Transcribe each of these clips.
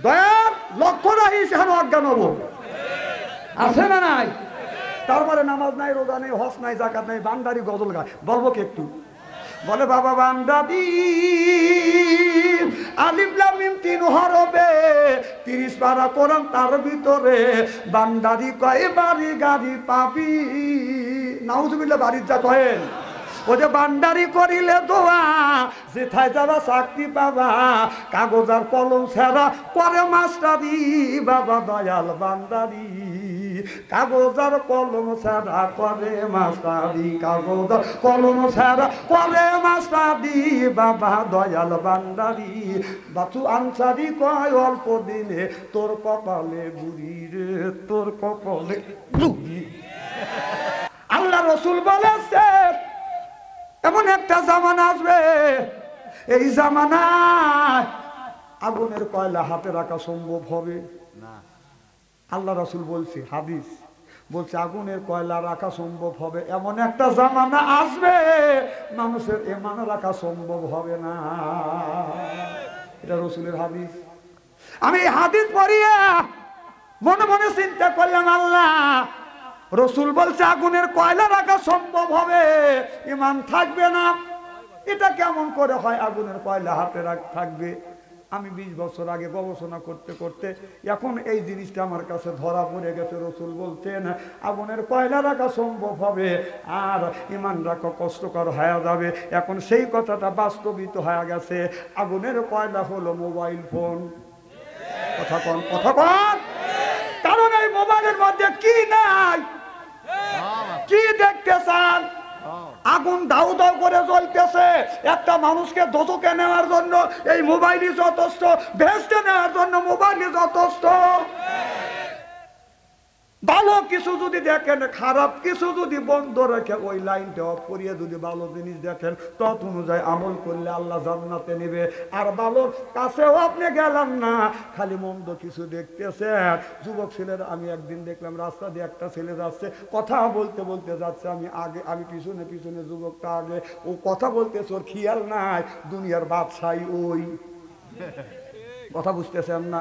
দয়ার লক্ষ্য রাখি সেখানে অজ্ঞান হবো, আছে না নাই? তারপরে নামাজ নাই, রোজা নেই, হজ নাই, জাকাত নাই, বান্দারি গজল গায়, বলবো কি একটু? বলে বাবা বান্দাদি আলিফ লাম মিম 3 হরফে 30 পারা কোরআন, তার ভিতরে বান্দারি কয় বাড়ি গাড়ি পাবি। নাউজুবিল্লাহ, বাড়ির যা কয়েন ও যে বান্দারি করিলে দোয়া, যেথায় যাবা চাকরি পাবা, কাগজ আর কলম ছাড়া করে মাস্টারি। বাবা দয়াল বান্দারি কাগজ আর কলম ছাড়া করে মাস্টারি, কাগজ আর কলম ছাড়া করে মাস্টারি। বাবা দয়াল বান্দারি বাচু আনসারি কয় অল্প দিনে তোর কপালে বুড়ি রে, তোর কপালে বুড়ি। আল্লাহ রসুল বলেছে এমন একটা জামানা আসবে, এই জামানায় আগুনের কয়লা হাতে রাখা সম্ভব হবে না। আল্লাহ রাসূল বলছে, হাদিস বলছে আগুনের কয়লা রাখা সম্ভব হবে। এমন একটা জামানা আসবে মানুষের ঈমান রাখা সম্ভব হবে না। এটা রাসূলের হাদিস। আমি হাদিস পড়িয়া মনে মনে চিন্তা করলাম, আল্লাহ রসুল বলছে আগুনের কয়লা রাখা সম্ভব হবে, ঈমান থাকবে না। এটা কেমন করে হয় আগুনের কয়লা হাতে থাকবে? আমি 20 বছর আগে গবেষণা করতে করতে এখন এই জিনিসটা আমার কাছে ধরা পড়ে গেছে। রসুল বলছেন আগুনের কয়লা রাখা সম্ভব হবে আর ঈমান রাখা কষ্টকর হয়ে যাবে। এখন সেই কথাটা বাস্তবিত হয়ে গেছে। আগুনের কয়লা হলো মোবাইল ফোন। কথা কন, কথা কন। কারণ এই মোবাইলের মধ্যে কি নাই, কি দেখতে চান? আগুন দাউ দাউ করে জ্বলতেছে। একটা মানুষকে দোজখে নেওয়ার জন্য এই মোবাইলই যথেষ্ট, বেহেশতে নেওয়ার জন্য মোবাইলই যথেষ্ট। ভালো কিছু যদি দেখেন, খারাপ কিছু যদি বন্ধ রেখে ওই লাইনটা অফ করিয়ে যদি ভালো জিনিস দেখেন, তত অনুযায়ী আমল করলে আল্লাহ জান্নাতে নেবে। আর ভালোর কাছেও আপনি গেলেন না, খালি মন্দ কিছু দেখতেছেন। যুবক ছেলেরা, আমি একদিন দেখলাম রাস্তা দিয়ে একটা ছেলে যাচ্ছে, কথা বলতে বলতে যাচ্ছে, আমি পিছনে পিছনে, যুবকটা আগে। ও কথা বলতেছে, ওর খেয়াল নাই দুনিয়ার বাদশাহী ওই। কথা বুঝতেছেন না?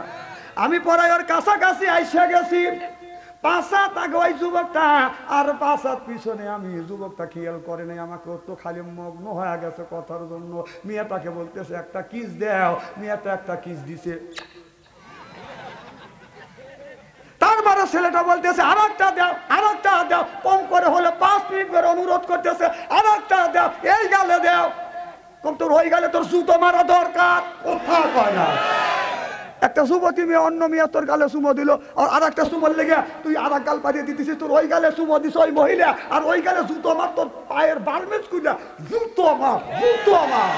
আমি পরে ওর কাছাকাছি আইসা গেছি, 5 হাত আগে ওই যুবকটা আর 5 হাত পিছনে আমি। যুবকটা খেয়াল করে নাই আমাকে, তো খালি মগ্ন হয়ে গেছে কথার জন্য। মেয়েটাকে বলতেছে একটা কিস দাও, মেয়েটা একটা কিস দিছে। তারপরে ছেলেটা বলতেছে আর একটা দাও, আর একটা দাও, কম করে হলে 5 মিনিট করে অনুরোধ করতেছে, আর একটা দাও, এই গালে দাও। কম তোর ওই গালে তোর জুতো মারা দরকার। কথা কয় না। একটা যুবতী মেয়ে অন্য মেয়ে তোর গালে চুমো দিল, আর একটা চুমোর লেগে তুই আর এক গাল পাঠিয়ে দিতেছিস। তোর ওই গালে চুমো দিস ওই মহিলা, আর ওই গালে জুতো মার, তোর পায়ের বারমেজ কুইলা জুতো মার, জুতো মার।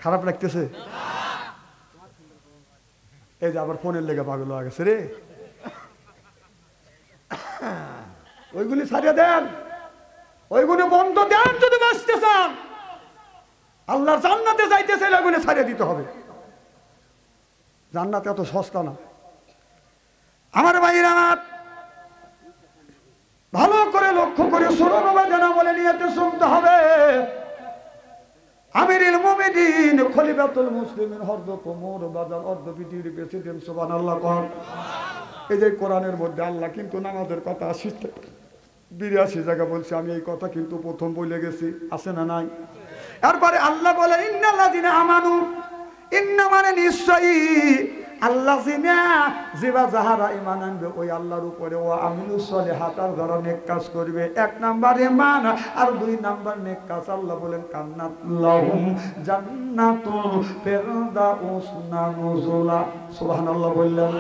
খারাপ লাগতেছে? এই যে আবার ফোনের লেগে পাগল হয়ে গেছে রে। ওইগুলি ছাড়িয়ে দেন, ওইগুলো বন্ধ দেন। যদি বাঁচতে চান, আল্লাহর জান্নাতে যাইতে চাইলে ওইগুলো ছাড়িয়ে দিতে হবে। জান্নাতে এত সস্তা না আমার ভাইরা। ভালো করে লক্ষ্য করে সরলভাবে জানা বলে নিয়েতে শুনতে হবে। আমিরুল মুমিনিন খলিফাতুল মুসলিমিন হযরত ওমর বাজার অর্ধ পৃথিবীর প্রেসিডেন্ট, সুবহানাল্লাহ কর। এই যে কোরআনের মধ্যে আল্লাহ কিন্তু নামাজের কথা 82 জায়গা বলছে। আমি এই কথা কিন্তু প্রথম বলে গেছি, আছে না নাই? এরপরে আল্লাহ বলে ইন্নাল্লাযিনা আমানু, ইন্না মানে নিশ্চয়ই, আল্লাযিনা জিবা যাহারা ঈমান আনবে ওই আল্লাহর উপরে, ও আমিলুস সলিহাত, আর যারা নেক কাজ করবে। 1 নাম্বার ঈমান, আর 2 নাম্বার নেক কাজ। আল্লাহ বলেন কান্নাত লাহুম জান্নাতুল ফিরদাউস নুজুলা। সুবহানাল্লাহ বললেন।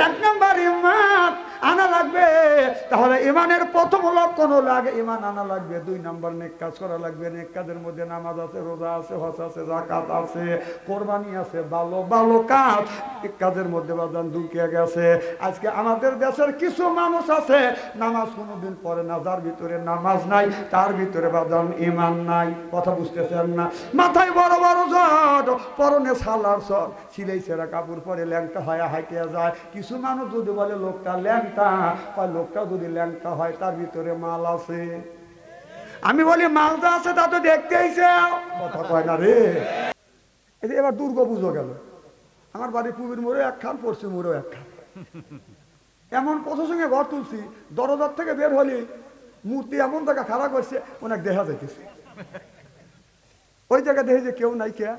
1 নাম্বার ঈমান আনা লাগবে। তাহলে ঈমানের প্রথম লক্ষণ হলো আগে ঈমান আনা লাগবে। 2 নাম্বার নেক কাজ করা লাগবে। নেক কাজের মধ্যে নামাজ আছে, রোজা আছে, হজ আছে, যাকাত আছে, কোরবানি আছে, ভালো ভালো কাজ। এক কাজের মধ্যে বাজান ঢুকে গেছে। আজকে আমাদের দেশের কিছু মানুষ আছে নামাজ কোনোদিন পড়ে না, যার ভিতরে নামাজ নাই তার ভিতরে বাজান ঈমান নাই। কথা বুঝতেছেন না? মাথায় বড় বড় জট, পরনে সালার সর, সিলাই ছেঁড়া কাপড় পরে ল্যাংটা হয়ে হাইটে যায়। কিছু মানুষ যদি বলে লোকটা ল্যাংটা, লোকটা যদি ল্যাংটা হয় তার ভিতরে মাল আছে। আমি বলি মালদা আছে তা তো দেখতে আইছে, কথা কয় না রে। এই যে এবার দুর্গা পুজো গেল, আমার বাড়ির পূবের মোড়ে একখান, পশ্চিম মোড়েও একখান, এমন প্রসঙ্গে ঘর তুলছি, দরজার থেকে বের হলি মূর্তি এমন জায়গা খাড়া করছে অনেক দেখা যাইতেছে। ওই জায়গা দেখে যে কেউ নাই, কে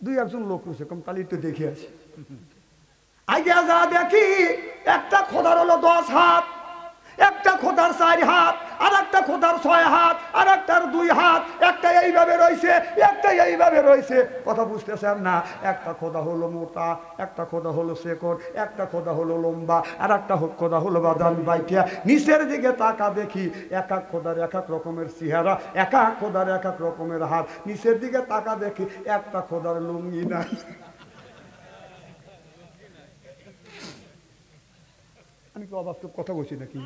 দুই একজন লোক রয়েছে, কম তাহলে একটু দেখে আসে। আগে যা দেখি একটা খোদার হলো 10 হাত, একটা খোদার 4 হাত, আর একটা খোদার 6 হাত, আর একটার 2 হাত, একটা এইভাবে রয়েছে, একটা এইভাবে রয়েছে, কথা বুঝতেছেন না? একটা খোদা হলো মোটা, একটা খোদা হলো শেকড়, একটা খোদা হলো লম্বা, আর একটা খোদা হলো বাদাম বাইটিয়া। নিচের দিকে তাকা দেখি এক এক খোদার এক এক রকমের চেহারা, এক এক খোদার এক এক রকমের হাত। নিচের দিকে তাকা দেখি একটা খোদার লুঙ্গি নাই। আমি কি অবাস্তব কথা বলছি নাকি?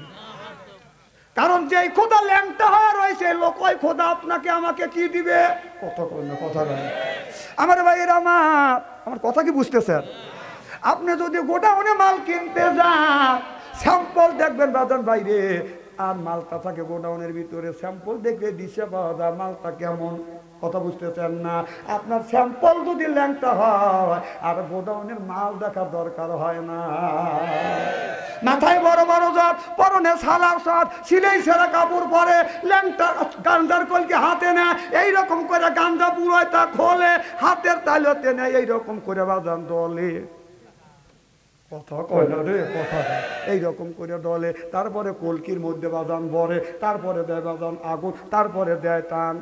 কারণ যে খোদা ল্যাংটা হয়ে রয়েছে লোক, ওই খোদা আপনাকে আমাকে কি দিবে? কথা বলবে, কথা বলে। আমার ভাইয়ের, আমার কথা কি বুঝতেছেন? আপনি যদি গোডাউনে মাল কিনতে যান, স্যাম্পল দেখবেন বাজান বাইরে, আর মালটা থাকে গোডাউনের ভিতরে, স্যাম্পল দেখে দিশে পাওয়া যায় মালটা কেমন, কথা বুঝতেছেন না? আপনার স্যাম্পল যদি ল্যাংটা হয় আর গোডাউনের মাল দেখার দরকার হয় না। মাথায় বড় বড় জট, পরনে সালার শট, সিলাই সেরা কাপড় পরে, ল্যাংটা গাঞ্জার কলকে হাতে নেয়, এইরকম করে গাঞ্জা পুরোয় তা খোলে, হাতের তালুতে নেয়, এইরকম করে বাজান দলে, কথা কয় না রে, কথা এইরকম করে দলে। তারপরে কলকির মধ্যে বাজান ভরে, তারপরে দেয় বাজান আগুন, তারপরে দেয় টান।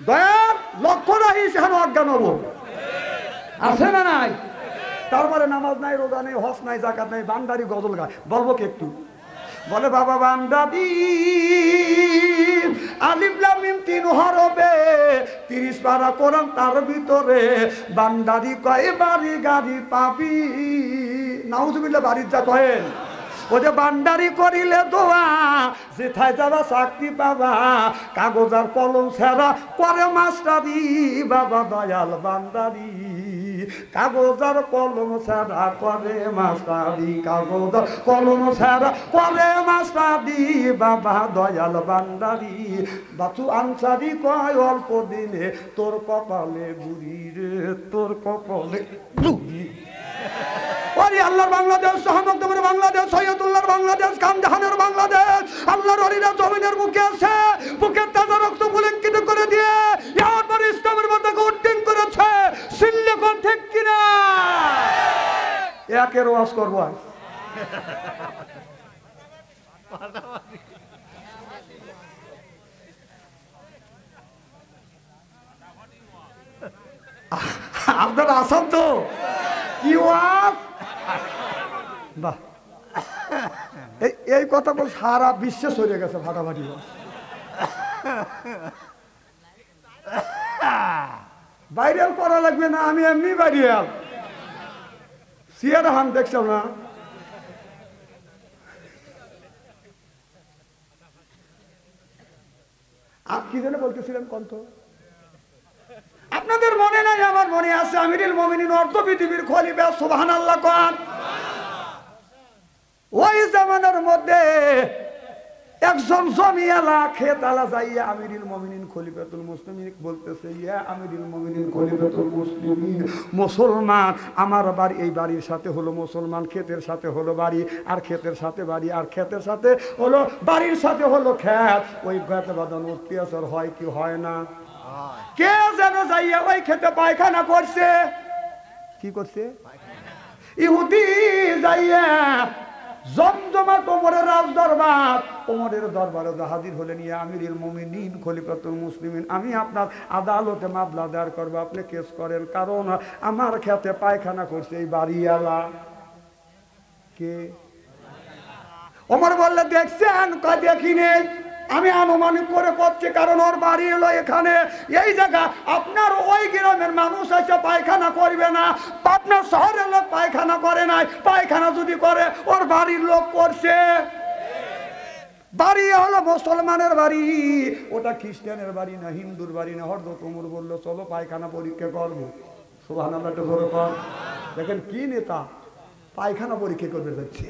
দয়ার লক্ষ্য রাখি সেখানে অজ্ঞান হবো, আছে না নাই? তারপরে নামাজ নাই, রোজা নেই, হজ নাই, জাকাত নাই, বান্দারি গজল গায়। বলবো কি একটু? বলে বাবা বান্দাদি আলিফ লাম মিম 3 হরফে 30 পারা কোরআন, তার ভিতরে বান্দারি কয় বাড়ি গাড়ি পাবি। নাউজুবিল্লাহ, বাড়ির যা কয়েন। ও যে বান্দারি করিলে দোয়া, যেথায় যাবা চাকরি পাবা, কাগজ আর কলম ছাড়া করে মাস্টারি, বাবা দয়াল বান্দারি কাগজ আর কলম ছাড়া করে মাস্টারি, কাগজ আর কলম ছাড়া করে মাস্টারি, বাবা দয়াল বান্দারি। বাচু আনসারি কয় অল্প দিনে তোর কপালে বুড়ি রে, তোর কপালে বুড়ি। ওরে আল্লাহর বাংলাদেশ, শাহমুকদমের বাংলাদেশ, সৈয়দুল্লাহর বাংলাদেশ, খানজাহানের বাংলাদেশ, আল্লাহর ওলিরা জমিনের বুকে আছে, বুকের তাজা রক্ত পুলকিত করে দিয়ে এবার ইসলামের পতাকা উড্ডীন করেছে। সিল্লে কোন ঠিক কিনা? একের ওয়াজ করবো আজ। আপনারা আসান তো কি ওয়াজ? বাহ, এই কথা বল সারা বিশ্বে ছড়িয়ে গেছে ফাটাফাটি। ভাইরাল করা লাগবে না, আমি এমনি ভাইরাল। সিয়ারা হান দেখছো না? কি যেন বলতেছিলেন কণ্ঠ? আপনাদের মনে নাই, আমার মনে আছে। আমিরুল মুমিনিন অর্ধ পৃথিবীর খলিফা, সুবহানাল্লাহ কোন? ওই জামানার মধ্যে একজন জমিয়ালা খেতালা যাইয়া আমিরুল মুমিনিন খলিফাতুল মুসলিমিন বলতেছে, ইয়া আমিরুল মুমিনিন খলিফাতুল মুসলিমিন, মুসলমান আমার বাড়ি, এই বাড়ির সাথে হলো মুসলমান, ক্ষেতের সাথে হলো বাড়ি, আর ক্ষেতের সাথে বাড়ি, আর ক্ষেতের সাথে হলো বাড়ির সাথে হলো ক্ষেত। ওই ক্ষেতে বাদান অত্যাচার হয় কি হয় না? কে যেন যাইয়া ওই ক্ষেতে পায়খানা করছে। কি করছে? ইহুদি যাইয়া জমজমা ওমরের রাজ দরবার, ওমরের দরবারে হাজির হলেন, ইয়া আমিরুল মুমিনিন খলিফাতুল মুসলিমিন, আমি আপনার আদালতে মামলা দায়ের করবো, আপনি কেস করেন, কারণ আমার খেতে পায়খানা করছে এই বাড়িওয়ালা। কে? ওমর বললে দেখছেন? কয় দেখি নেই, আমি আনুমানিক করে করছি, কারণ ওর বাড়ি এলো এখানে, এই জায়গা। আপনার ওই গ্রামের মানুষ এসে পায়খানা করবে না, আপনার শহরের লোক পায়খানা করে নাই, পায়খানা যদি করে ওর বাড়ির লোক করছে। বাড়ি হলো মুসলমানের বাড়ি, ওটা খ্রিস্টানের বাড়ি না, হিন্দুর বাড়ি না। হযরত ওমর বলল চলো পায়খানা পরীক্ষা করবো। সুবহানাল্লাহ, একটু জোরে কর। দেখেন কি নেতা পায়খানা পরীক্ষা করবে যাচ্ছে।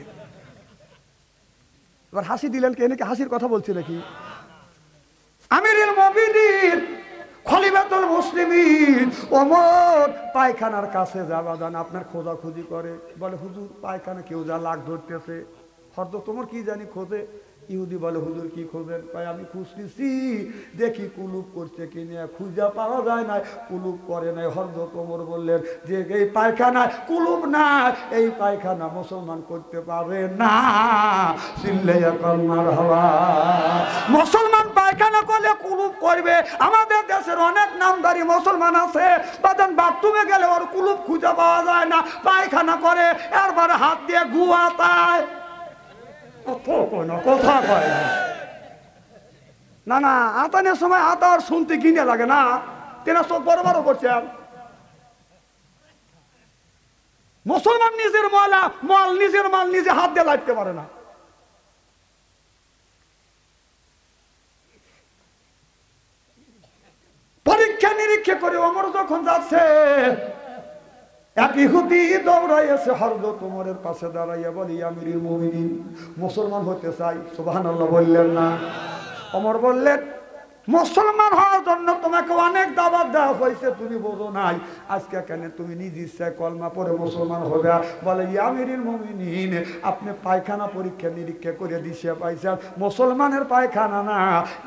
এবার হাসি দিলেন কে? নাকি হাসির কথা বলছি নাকি? আমিরুল মুমিনিন খলিফাতুল মুসলিমিন ওমর পায়খানার কাছে যাবা যান, আপনার খোঁজাখুঁজি করে, বলে হুজুর পায়খানা কেউ যা লাগ ধরতেছে। হরদত তোমার কি জানি খোঁজে। ইহুদি বলে হুজুর কি খোঁজেন? কয় আমি খুঁজতেছি, দেখি কুলুপ করছে কিনা, খুঁজা পাওয়া যায় না, কুলুপ করে নাই। হরদত ওমর বললেন যে এই পায়খানায় কুলুপ না, এই পায়খানা মুসলমান করতে পারে না। চিল্লাইয়া কলমার হওয়া। মুসলমান পায়খানা করলে কুলুপ করবে। আমাদের দেশের অনেক নামদারি মুসলমান আছে, বাদান বাথরুমে গেলে ওর কুলুপ খুঁজে পাওয়া যায় না, পায়খানা করে এরপরে হাত দিয়ে গুয়াতায়। কথা কয় না, না আতানের সময় আতা আর শুনতে কিনে লাগে না, তেনা সব বড় বড় করছে। মুসলমান নিজের নিজের মাল নিজে হাত দিয়ে লাগতে পারে না। পরীক্ষা নিরীক্ষা করে ওমর যখন যাচ্ছে, এক ইহুদি দৌড়াই এসে হযরত ওমরের পাশে দাঁড়াইয়া বলি, আমিরুল মুমিনিন মুসলমান হতে চাই। সুবহানাল্লাহ বললেন না? ওমর বললেন, মুসলমান হওয়ার জন্য তোমাকে অনেক দাওয়াত দেওয়া হয়েছে, তুমি বোঝো নাই। আজকে কেন তুমি নিজ ইচ্ছায় কলমা পড়ে মুসলমান হবে? বলে, আমিরুল মুমিনিন আপনি পায়খানা পরীক্ষা নিরীক্ষা করে দিশে পাইছেন, মুসলমানের পায়খানা না,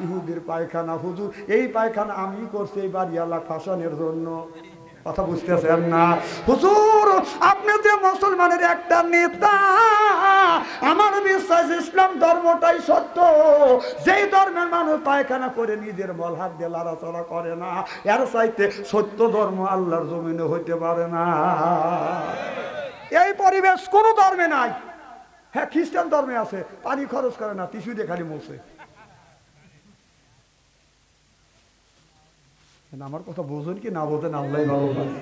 ইহুদির পায়খানা। হুজুর এই পায়খানা আমি করছি এই বাড়িওয়ালা ফাসানের জন্য। কথা বুঝতেছেন না? হুজুর আপনি যে মুসলমানের একটা নেতা, আমার বিশ্বাস ইসলাম ধর্মটাই সত্য, যেই ধর্মের মানুষ পায়খানা করে নিজের মল হাত দিয়ে লড়াচড়া করে না, এর চাইতে সত্য ধর্ম আল্লাহর জমিনে হইতে পারে না। এই পরিবেশ কোন ধর্মে নাই। হ্যাঁ খ্রিস্টান ধর্মে আছে, পানি খরচ করে না, টিস্যু দিয়ে খালি মুছে। আমার কথা বোঝেন কি না বোঝেন আল্লাহ ভালো জানে।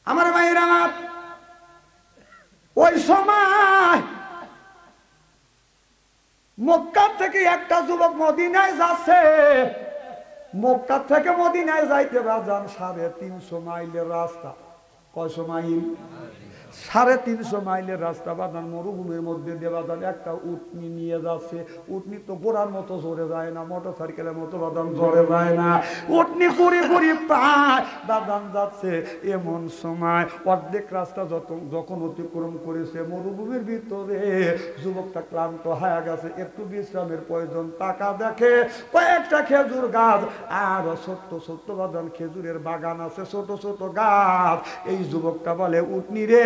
আমার ভাইয়েরা, ওই সময় মক্কা থেকে একটা যুবক মদিনায় যাচ্ছে। মক্কা থেকে মদিনায় যাইতে বাজান 350 মাইলের রাস্তা। কয়শো মাইল? 350 মাইলের রাস্তা বাদান মরুভূমির মধ্যে দিয়ে বাদান একটা উটনি নিয়ে যাচ্ছে। উটনি তো ঘোড়ার মতো জোরে যায় না, মোটর সাইকেলের মতো বাদান জোরে যায় না, উটনি ঘুরি ঘুরি পায় বাদান যাচ্ছে। এমন সময় অর্ধেক রাস্তা যখন অতিক্রম করেছে, মরুভূমির ভিতরে যুবকটা ক্লান্ত হয়ে গেছে, একটু বিশ্রামের প্রয়োজন। টাকা দেখে কয়েকটা খেজুর গাছ আর ছোট্ট ছোট্ট বাদান খেজুরের বাগান আছে, ছোট ছোট গাছ। এই যুবকটা বলে, উটনি রে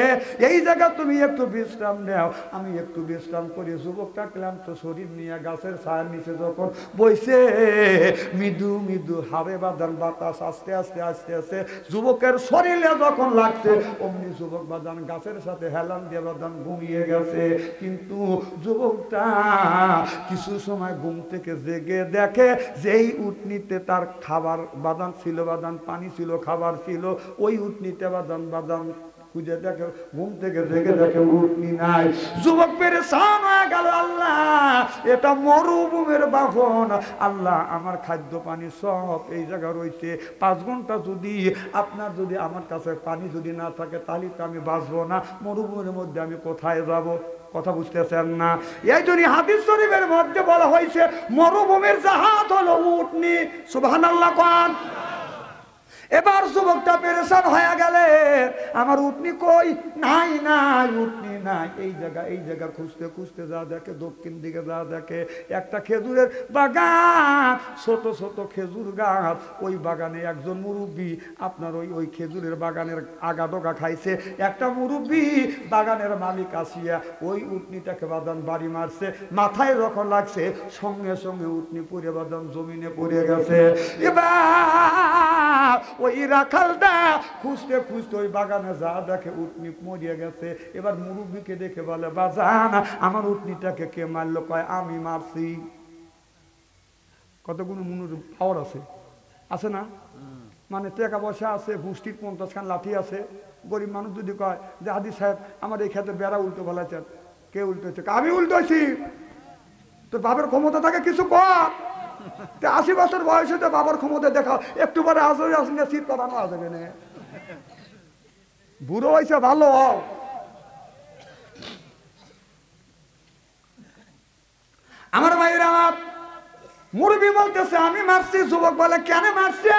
এই জায়গা তুমি একটু বিশ্রাম নাও, আমি একটু বিশ্রাম করি। যুবকটা ক্লান্ত শরীর নিয়ে গাছের ছায়ার নিচে যখন বইছে, মৃদু মৃদু হাওয়া বাদান বাতাস আস্তে আস্তে আস্তে আস্তে যুবকের শরীরে যখন লাগছে, অমনি যুবক বাদান গাছের সাথে হেলান দিয়ে বাদান ঘুমিয়ে গেছে। কিন্তু যুবকটা কিছু সময় ঘুম থেকে জেগে দেখে যেই উটনিতে তার খাবার বাদান ছিল, বাদান পানি ছিল, খাবার ছিল, ওই উটনিতে বাদান বাদান খুঁজে দেখে, ঘুম থেকে জেগে দেখে উটনি নাই। যুবক পেরেশান হয়ে গেল, আল্লাহ এটা মরুভূমির বাহন, আল্লাহ আমার খাদ্য পানি সব এই জায়গা রয়েছে। 5 ঘন্টা যদি আপনার যদি আমার কাছে পানি যদি না থাকে, তাহলে তো আমি বাঁচবো না, মরুভূমির মধ্যে আমি কোথায় যাব? কথা বুঝতেছেন না? এই জন্য হাদিস শরীফের মধ্যে বলা হয়েছে মরুভূমির জাহাজ হলো উটনি। সুবহানাল্লাহ কোন। এবার যুবকটা পেরেশান হয়ে গেলে, আমার উটনি কই? নাই নাই, উটনি নাই। এই জায়গা খুঁজতে খুঁজতে যা দেখে, দক্ষিণ দিকে যা দেখে একটা খেজুরের বাগান, ছোট ছোট খেজুর গাছ। ওই বাগানে একজন মুরব্বী আপনার ওই খেজুরের বাগানের আগা ডোগা খাইছে। একটা মুরব্বী বাগানের মালিক আসিয়া ওই উটনিটাকে বাদান বাড়ি মারছে, মাথায় যখন লাগছে সঙ্গে সঙ্গে উটনি পড়ে বাদান জমিনে পড়ে গেছে। এবার ওই রাখালটা খুঁজতে খুঁজতে ওই বাগানে যা দেখে উটনি মরিয়া গেছে। এবার মুরব্বীকে দেখে বলে, বাজান আমার উটনিটাকে কে মারলো? কয় আমি মারছি। কতগুলো মনুর পাওয়ার আছে না? মানে টাকা পয়সা আছে, গোষ্ঠীর 50 খান লাঠি আছে। গরিব মানুষ যদি কয় যে হাদি সাহেব আমার এই ক্ষেত্রে বেড়া উল্টো ফেলাইছেন, কে উল্টোছে? আমি উল্টোছি। তোর বাবার ক্ষমতা থাকে কিছু কর। 80 বছর বয়সে তো বাবার ক্ষমতা দেখা, একটু পরে আসলে আসলে শীত কাটানো আসবে না। বুড়ো হয়েছে ভালো, আমার ভাইরা, আমার মুরবি বলতেছে আমি মারছি। যুবক বলে কেন মারছি?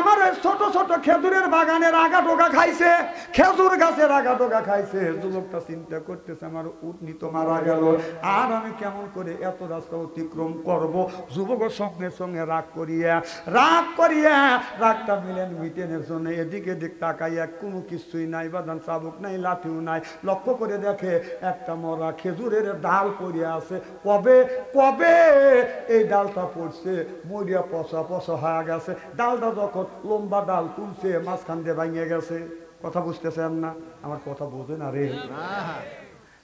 আমার ছোট ছোট খেজুরের বাগানের আগা টোকা খাইছে, খেজুর গাছের আগা টোকা খাইছে। যুবকটা চিন্তা করতেছে আমার উটনি তো মারা গেল, আর আমি কেমন করে এত রাস্তা অতিক্রম করব। যুবকের সঙ্গে সঙ্গে রাগ করিয়া রাগটা মিটেনের জন্য এদিকে দিক তাকাইয়া কোনো কিছুই নাই, বাদান চাবুক নাই, লাঠিও নাই। লক্ষ্য করে দেখে একটা মরা খেজুরের ডাল পড়িয়া আছে। কবে কবে এই ডালটা পড়ছে, মরিয়া পচা পচা হয়ে গেছে। ডালটা যখন লম্বা ডাল তুলছে, মাঝখান দিয়ে ভাঙিয়ে গেছে। কথা বুঝতেছেন না? আমার কথা বোঝে না রে।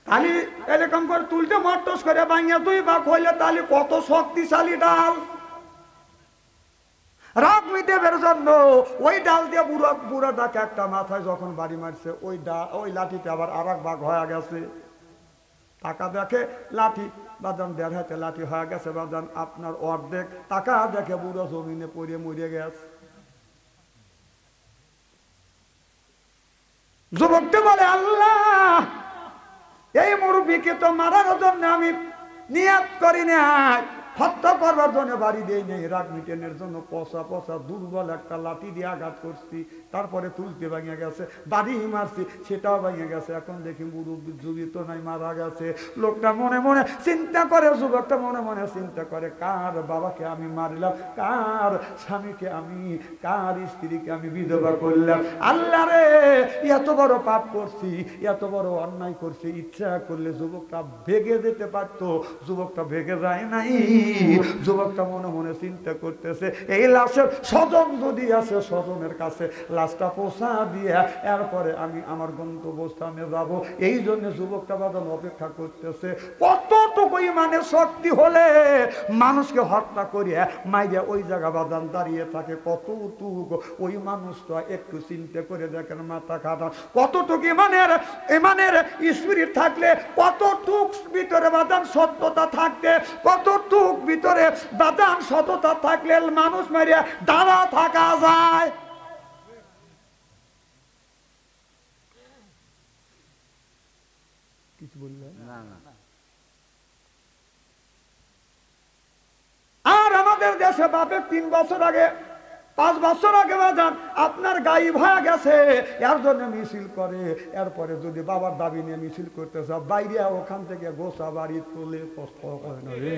তাহলে এরকম করে তুলতে মটস করে ভাঙিয়ে দুই ভাগ হইলে তাহলে কত শক্তিশালী ডাল। রাগ মিটেবের জন্য ওই ডাল দিয়ে বুড়াটাকে একটা মাথায় যখন বাড়ি মারছে, ওই লাঠিতে আবার আর এক ভাগ হয়ে গেছে। টাকা দেখে লাঠি বাদান 1.5 হাতে লাঠি হয়ে গেছে বাদান আপনার অর্ধেক। টাকা দেখে বুড়ো জমিনে পড়ে মরে গেছে। যুবকটা বলে আল্লাহ, এই মুরব্বীকে তো মারার জন্য আমি নিয়াত করি নাই, হত্যা করবার জন্য বাড়ি দেই নেই। রাগ মিটেনের জন্য পচা পচা দুর্বল একটা লাঠি দিয়ে আঘাত করছি, তারপরে তুলতে ভেঙে গেছে। বাড়ি মারছি, সেটাও ভেঙে গেছে। এখন দেখি মুরব্বী জীবিত নাই, মারা গেছে। লোকটা মনে মনে চিন্তা করে, যুবকটা মনে মনে চিন্তা করে কার বাবাকে আমি মারলাম, কার স্বামীকে আমি, কার স্ত্রীকে আমি বিধবা করলাম। আল্লাহ রে, এত বড় পাপ করছি, এত বড় অন্যায় করছি। ইচ্ছা করলে যুবকটা ভেগে যেতে পারতো, যুবকটা ভেগে যায় নাই। যুবকটা মনে মনে চিন্তা করতেছে এই লাশের স্বজন যদি আছে, স্বজনের কাছে লাশটা পৌঁছা দিয়ে এরপরে আমি আমার গন্তব্যস্থানে যাব। এই জন্য যুবকটা বাদান অপেক্ষা করতেছে কতটুকু ইমানের শক্তি হলে মানুষকে হত্যা করিয়া মাইয়া ওই জায়গা বাদান দাঁড়িয়ে থাকে। কতটুকু ওই মানুষটা একটু চিন্তা করে দেখেন, মাথা খাটান। কতটুকু ইমানের স্পিরিট থাকলে, কতটুক ভিতরে বাদান সত্যতা থাকতে, কতটুক ভিতরে বাদান সততা থাকলে মানুষ মারিয়া দাঁড়া থাকা যায়। কিছু বললেন না? আর আমাদের দেশে বাপে 3 বছর আগে, 5 বছর আগে বাজান আপনার গায়েব হয়ে গেছে, এর জন্য মিছিল করে। এরপরে যদি বাবার দাবি নিয়ে মিছিল করতে চাও, বাইরে ওখান থেকে গোসা বাড়ি তুলে কষ্ট করে না রে।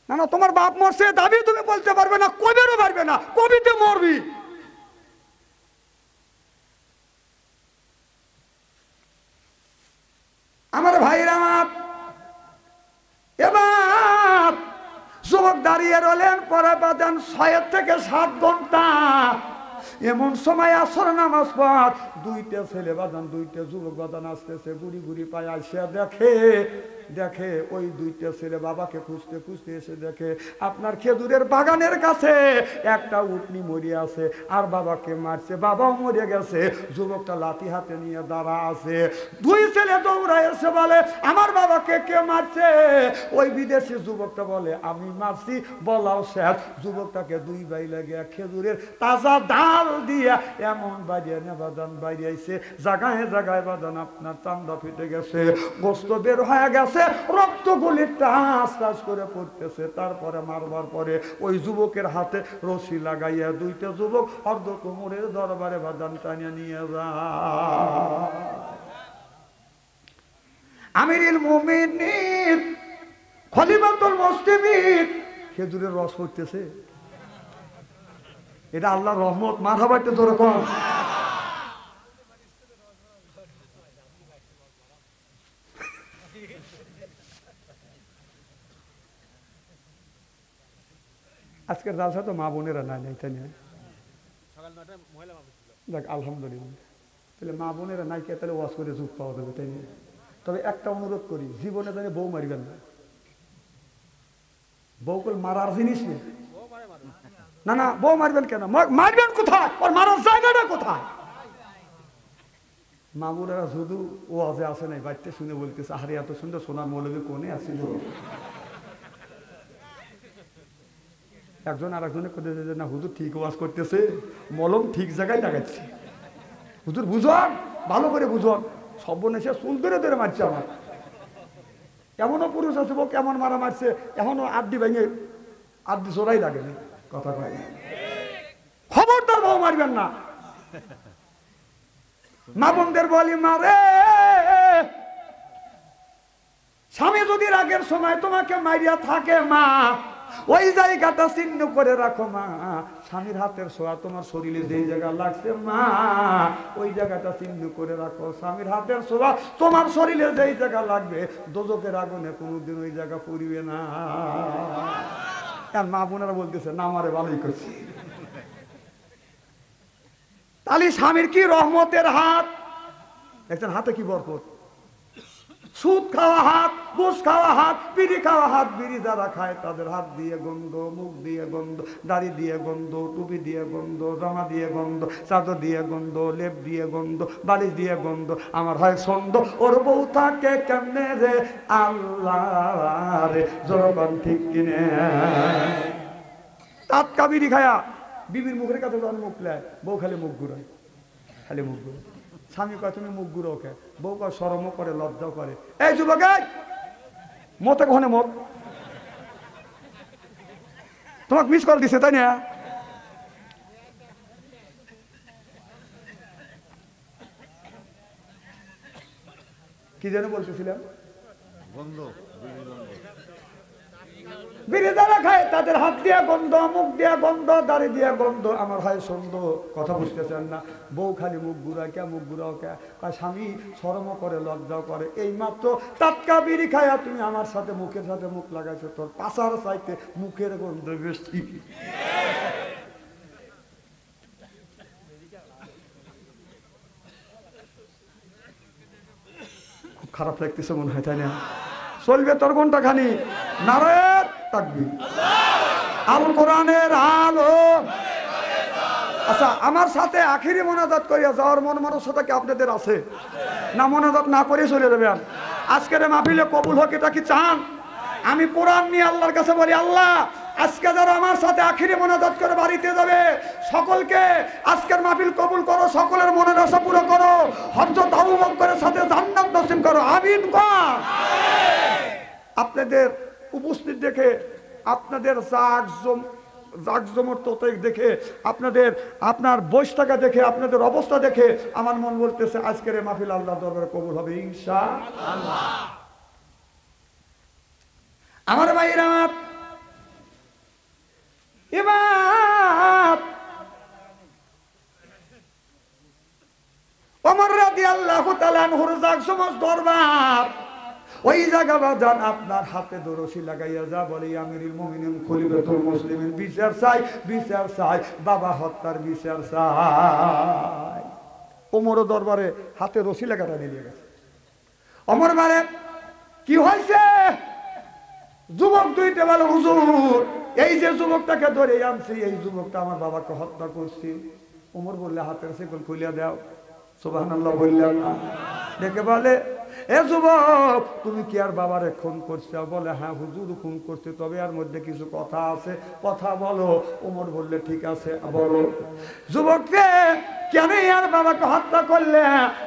না না, তোমার বাপ মরছে দাবি তুমি বলতে পারবে না, কবিরও পারবে না, কবিতে মরবি। আমার ভাইরা, আমার এবার যুবক দাঁড়িয়ে রলেন। পরে বাদান 6 থেকে 7 ঘন্টা। এমন সময় আসর নামাজ পর 2টা ছেলে বাদান, 2টা যুবক বাদান আসতেছে, গুড়ি গুড়ি পায়ে আসে দেখে ওই 2টা ছেলে বাবাকে খুঁজতে খুঁজতে এসে দেখে আপনার খেজুরের বাগানের কাছে একটা উটনি মরে আছে, আর বাবাকে মারছে, বাবাও মরে গেছে। যুবকটা লাঠি হাতে নিয়ে দাঁড়া আছে। 2 ছেলে দৌড়া এসে বলে আমার বাবাকে কে মারছে? ওই বিদেশি যুবকটা বলে আমি মারছি। বলাও শেষ। যুবকটাকে 2 ভাই লাগিয়া খেজুরের তাজা ডাল দিয়া এমন বাড়িয়ে বাদান বাইরেছে, জায়গায় জায়গায় বাদান আপনার চান্দা ফেটে গেছে, গোস্ত বের হয়ে গেছে, রক্তগুলি টাস টাস করে পড়তেছে। তারপরে মারবার পরে ওই যুবকের হাতে রশি লাগাইয়া 2টা যুবক অর্ধ কোমরের দরবারে বাদান টানিয়ে নিয়ে যায়। আমিরুল মুমিনিন খলিফাতুল মুসলিমিন খেজুরের রস পড়তেছে। এটা আল্লাহর রহমত। মারহাবা একটু জোরে কর। আজকের জালসা তো মা বোনেরা নাই, তাই না? দেখ আলহামদুলিল্লাহ, তাহলে মা বোনেরা নাই কে, তাহলে ওয়াজ করে যুগ পাওয়া যাবে, তাই না? তবে একটা অনুরোধ করি, জীবনে জানি বউ মারিবেন না। বউকে মারার জিনিস নেই। না না, বউ মারবেন কেন? মারবেন কোথায়? ওর মারার জায়গাটা কোথায়? মামুনেরা শুধু ওয়াজে আসে নাই, বাড়িতে শুনে বলতেছে আরে এত সুন্দর সোনার মৌলবী কোনে আসিল। একজন আর একজনে করতেছে না হুজুর ঠিক ওয়াজ করতেছে, মলম ঠিক জায়গায় লাগাচ্ছে। হুজুর বুঝন, ভালো করে বুঝন। সর্বনেশে চুল ধরে ধরে মারছে আমার। এমনও পুরুষ আছে বউ কেমন মারা মারছে, এখনো আড্ডি ভেঙে আড্ডি জোড়াই লাগে না, কথা কয় না। খবরদার বউ মারবেন না। মা বোনদের বলি, মারে স্বামী যদি রাগের সময় তোমাকে মারিয়া থাকে মা, ওই জায়গাটা চিহ্ন করে রাখো মা। স্বামীর হাতের ছোঁয়া তোমার শরীরে যেই জায়গা লাগছে মা, ওই জায়গাটা চিহ্ন করে রাখো। স্বামীর হাতের ছোঁয়া তোমার শরীরে যেই জায়গা লাগবে, দোজখের আগুনে কোনোদিন ওই জায়গা পড়িবে না। মা বোনেরা বলতেছে না, আমারে ভালোই করছি। তাহলে স্বামীর কি রহমতের হাত দেখছেন, হাতে কি বরকত। সুদ খাওয়া হাত, ঘুষ খাওয়া হাত, বিড়ি খাওয়া হাত। বিড়ি যারা খায় তাদের হাত দিয়ে গন্ধ, মুখ দিয়ে গন্ধ, দাড়ি দিয়ে গন্ধ, টুপি দিয়ে গন্ধ, জামা দিয়ে গন্ধ, চাদর দিয়ে গন্ধ, লেপ দিয়ে গন্ধ, বালিশ দিয়ে গন্ধ। আমার হয় সন্দ, ওর বউ থাকে কেমনে রে আল্লাহ রে, জনগণ ঠিক কিনে। টাটকা বিড়ি খায়া বিবির মুখের কাছে যখন মুখ নেয়, বউ খালি মুখ ঘুরায়, খালি মুখ ঘুরায়। স্বামী কয় তুমি মুখ ঘুরো ওকে, বউ কয় শরমও করে, লজ্জাও করে। এই যুবক মতে কখনে মত তোমাকে মিস কল দিছে, তাই না? কি যেন বলতেছিলাম, বিড়ি যারা খায় তাদের হাত দিয়া গন্ধ, মুখ দিয়া গন্ধ, দাড়ি দিয়া গন্ধ। আমার হয় সন্দেহ, কথা বুঝতেছেন না। বউ খালি মুখ ঘুরায় কে, মুখ ঘুরাও কে? স্বামী শরমও করে, লজ্জাও করে। এই মাত্র টাটকা বিড়ি খায়া তুমি আমার সাথে মুখের সাথে মুখ লাগাইছো, তোর পাশার চাইতে মুখের গন্ধ বেশি। খুব খারাপ লাগতেছে মনে হয়, তাই না? চলবে তোর ঘন্টা খানি নারায়ণ তাকবীর, আল কোরআনের আলো। আচ্ছা, আমার সাথে আখিরি মোনাজাত করিয়া যাওয়ার মন মানসিকতা কি আপনাদের আছে না? মোনাজাত না করে চলে যাবেন। আজকের মাহফিলে কবুল হোক, এটা কি চান? আমি কোরআন নিয়ে আল্লাহর কাছে বলি, আল্লাহ আজকে যারা আমার সাথে আখিরি মোনাজাত করে বাড়িতে যাবে, সকলকে আজকের মাহফিল কবুল করো, সকলের মনের আশা পুরো করো, হযরত আবু বকরের সাথে জান্নাত নসিব করো, আমিন কর। আপনাদের উপস্থিত দেখে, আপনাদের জাকজমট দেখে, আপনার বয়স থাকা দেখে, আপনাদের অবস্থা দেখে আমার মন বলতেছে আজকের এই মাহফিল আল্লাহর দরবারে কবুল হবে ইনশাআল্লাহ। আমার ভাইরা, এবার ওমর রাদিয়াল্লাহু তাআলা আনহুর জাকজমট দরবার, ওই জায়গা বাজান আপনার হাতে দরশি লাগাইয়া যা বলে, আমিরুল মুমিনিন খলিফাতুল মুসলিমিন বিচার চাই, বিচার চাই, বাবা হত্যার বিচার চাই। ওমর দরবারে হাতে রশি লাগাটা নিয়ে গেছে। ওমর মানে কি হয়েছে? যুবক দুইটা বলে, হুজুর এই যে যুবকটাকে ধরে আনছি, এই যুবকটা আমার বাবাকে হত্যা করছি। ওমর বললে হাতের শিকল খুলিয়া দাও। সুবহানাল্লাহ বললেন না? ডেকে বলে, এ যুবক তুমি কি আর বাবারে খুন করছো? বলে হ্যাঁ হুজুর খুন করছে, তবে এর মধ্যে কিছু কথা আছে, কথা বলো। ওমর বললে ঠিক আছে বলো। যুবককে কেন আর বাবাকে হত্যা করলে?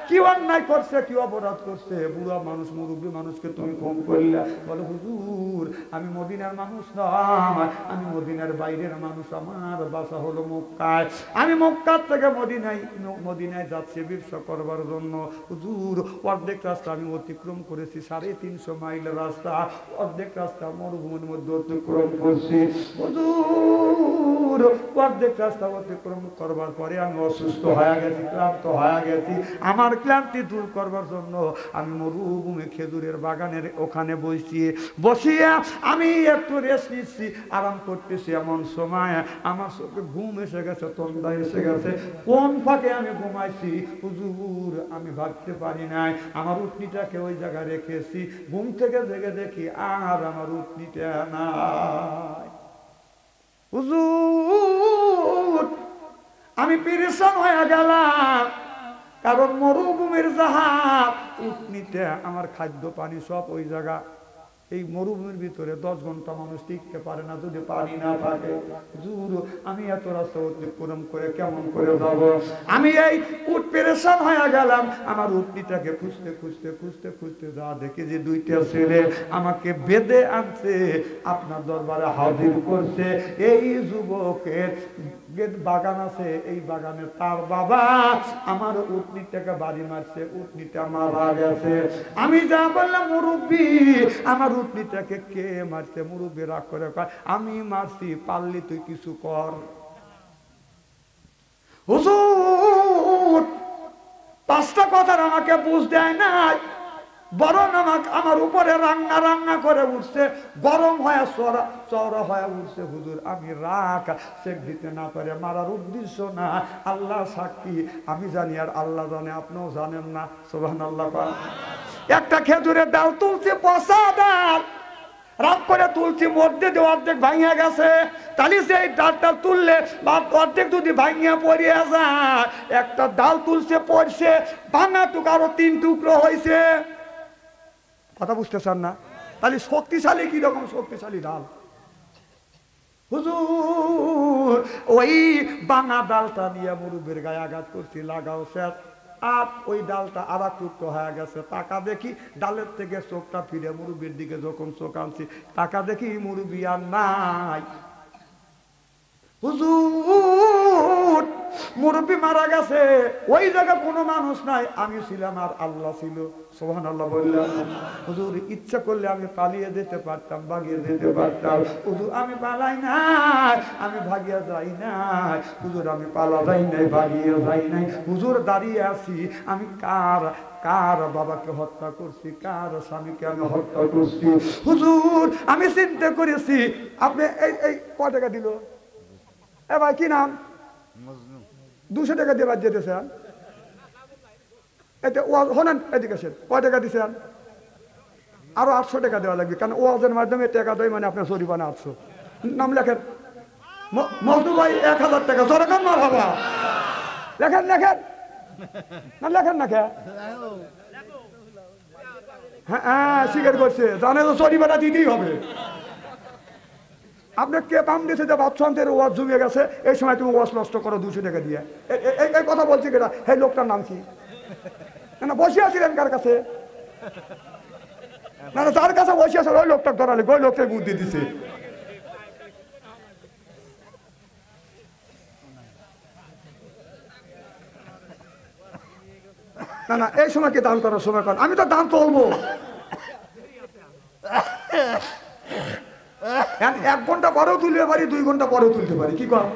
কি অন্যায় করছে, কি অপরাধ করছে? বুড়া মানুষ, মুরব্বী মানুষকে তুমি খুন করলে। বলে হুজুর আমি মদিনার মানুষ নয়, আমি মদিনার বাইরের মানুষ, আমার বাসা হলো মক্কায়। আমি মক্কার থেকে মদিনায় যাচ্ছি ব্যবসা করবার জন্য। হুজুর অর্ধেক রাস্তা আমি অতিক্রম করেছি, 350 মাইল রাস্তা, অর্ধেক রাস্তা মরুভূমির মধ্যে অতিক্রম করছি। হুজুর অর্ধেক রাস্তা অতিক্রম করবার পরে আমি অসুস্থ হয়ে গেছি, ক্লান্ত হয়ে গেছি। আমার ক্লান্তি দূর করবার জন্য আমি মরুভূমি খেজুরের বাগানের ওখানে বসিয়ে আমি একটু রেস্ট নিচ্ছি, আরাম করতেছি। এমন সময় আমার চোখে ঘুম এসে গেছে, তন্দা এসে গেছে। কোন ফাঁকে আমি ঘুমাইছি হুজুর আমি ভাবতে পারি নাই। আমার উটনিটাকে ওই জায়গায় রেখেছি, ঘুম থেকে জেগে দেখি আর আমার উটনিটা নাই। হুজুর আমি পেরেশান হয়ে গেলাম, কারণ মরুভূমির জাহাজ, উটনিটা আমার খাদ্য পানি সব ওই জায়গা এই মরুভূমির ভিতরে 10 ঘন্টা মানুষ টিকতে পারে না যদি পানি না থাকে। হুজুর আমি এত রাস্তা অতিক্রম করে কেমন করে যাব? আমি এই উট পেরেশান হয়ে গেলাম। আমার উটনিটাকে খুঁজতে খুঁজতে খুঁজতে খুঁজতে যা দেখি যে 2টা ছেলে আমাকে বেঁধে আনছে, আপনার দরবারে হাজির করছে। এই যুবকের বাগান আছে, এই বাগানে তার বাবা আমার উটনিটাকে বাড়ি মারছে, উটনিটা মারা গেছে। আমি যা বললাম, মুরব্বী আমার উটনিটাকে কে মারছে? মুরব্বী রাগ করে কয়, আমি মারছি, পারলি তুই কিছু কর। হুজুর 5টা কথার আমাকে বুঝ দেয় না, বরং আমার উপরে রান্না রান্না করে উঠছে, গরম হয়ে চড়া হয়ে উঠছে। হুজুর আমি রাগ চেক দিতে না পারে মারার উদ্দেশ্য না, আল্লাহ সাক্ষী, আমি জানি আর আল্লাহ জানে, আপনিও জানেন না। সুবহানাল্লাহ। একটা খেজুরের ডাল তুলছে, পচা ডাল, রাগ করে তুলছি, মধ্যে দিয়ে অর্ধেক ভাঙিয়া গেছে। তাহলে সেই ডালটা তুললে বা অর্ধেক যদি ভাঙিয়া পড়িয়া যায়, একটা ডাল তুলছে পড়ছে, ভাঙা টুকরো আরো 3 টুকরো হয়েছে। কথা বুঝতেছেন না? তাহলে শক্তিশালী কিরকম শক্তিশালী ডাল। হুজুর ওই ভাঙা ডালটা নিয়ে মুরুব্বির গায়ে আঘাত করছি, লাগাও স্যার। আর ওই ডালটা আর এক টুকরো হয়ে গেছে। টাকা দেখি ডালের থেকে চোখটা ফিরে মুরুব্বির দিকে যখন চোখ আনছি, টাকা দেখি মুরুব্বি আর নাই। হুজুর মুরব্বি মারা গেছে, ওই জায়গায় কোনো মানুষ নাই, আমি ছিলাম আর আল্লাহ ছিল। সুবহানাল্লাহ বললাম। হুজুর ইচ্ছা করলে আমি পালিয়ে যেতে পারতাম, ভাগিয়ে যেতে পারতাম। হুজুর আমি পালাই নাই, আমি ভাগিয়ে যাই নাই। হুজুর আমি পালা যাই নাই, ভাগিয়ে যাই নাই। হুজুর দাঁড়িয়ে আছি, আমি কার বাবাকে হত্যা করছি, কার স্বামীকে আমি হত্যা করছি। হুজুর আমি চিন্তা করেছি। আপনি এই কয় টাকা দিল? এ ভাই কি নাম? 200 টাকা দিয়ে বাদ যেতেছেন। শোনেন এদিকে আসেন, কয় টাকা দিচ্ছেন? আরো 800 টাকা দেওয়া লাগবে, কারণ ওয়াজের মাধ্যমে টাকা দেয়, মানে আপনার জরিমানা 800। নাম লেখেন মজনু ভাই, 1000 টাকা। সরকার মার হবা লেখেন, লেখেন না, লেখেন না কে? হ্যাঁ স্বীকার করছে, জানে তো জরিমানা দিতেই হবে। আপনার কে পাম দিয়েছে যে বাচ্চাদের ওয়াজ জমিয়ে গেছে, এই সময় তুমি ওয়াজ নষ্ট করো 200 টাকা দিয়ে? এই কথা বলছি কেটা? এই লোকটার নাম কি? না বসে আছিলেন কার কাছে? না যার কাছে বসে আছে ওই লোকটা ধরালে, ওই লোকটাই বুদ্ধি দিছে। না এই সময় কি দান করার সময় কর? আমি তো দান তুলবো 1 ঘন্টা পরেও তুলতে পারি, 2 ঘন্টা পরেও তুলতে পারি। কি কর?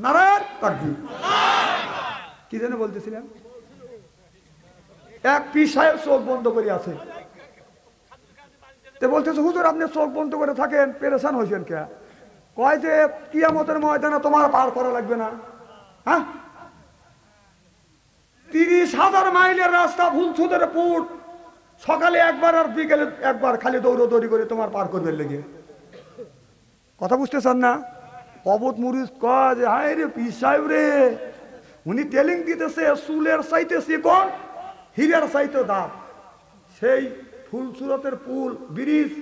নারায়ণ তাকবীর। কি যেন বলতেছিলেন? এক পীর সাহেব চোখ বন্ধ করে আছে, তো বলতেছে হুজুর আপনি চোখ বন্ধ করে থাকেন, পেরেশান হয়েছেন কে? কয় যে কিয়ামতের ময়দানে তোমার পার করা লাগবে না। হ্যাঁ 30,000 মাইলের রাস্তা ভুলছুদের পুট, সকালে একবার আর বিকেলে একবার খালি দৌড়দৌড়ি করে তোমার পার করবে লেগে। কথা বুঝতেছেন না? অবধ মুরিদ কয় যে হায় রে পীর সাহেব রে, উনি টেলিং দিতেছে চুলের চাইতেছি কোন হীরের চাইতে দাম। সেই ফুলসুরতের পুল ব্রিজ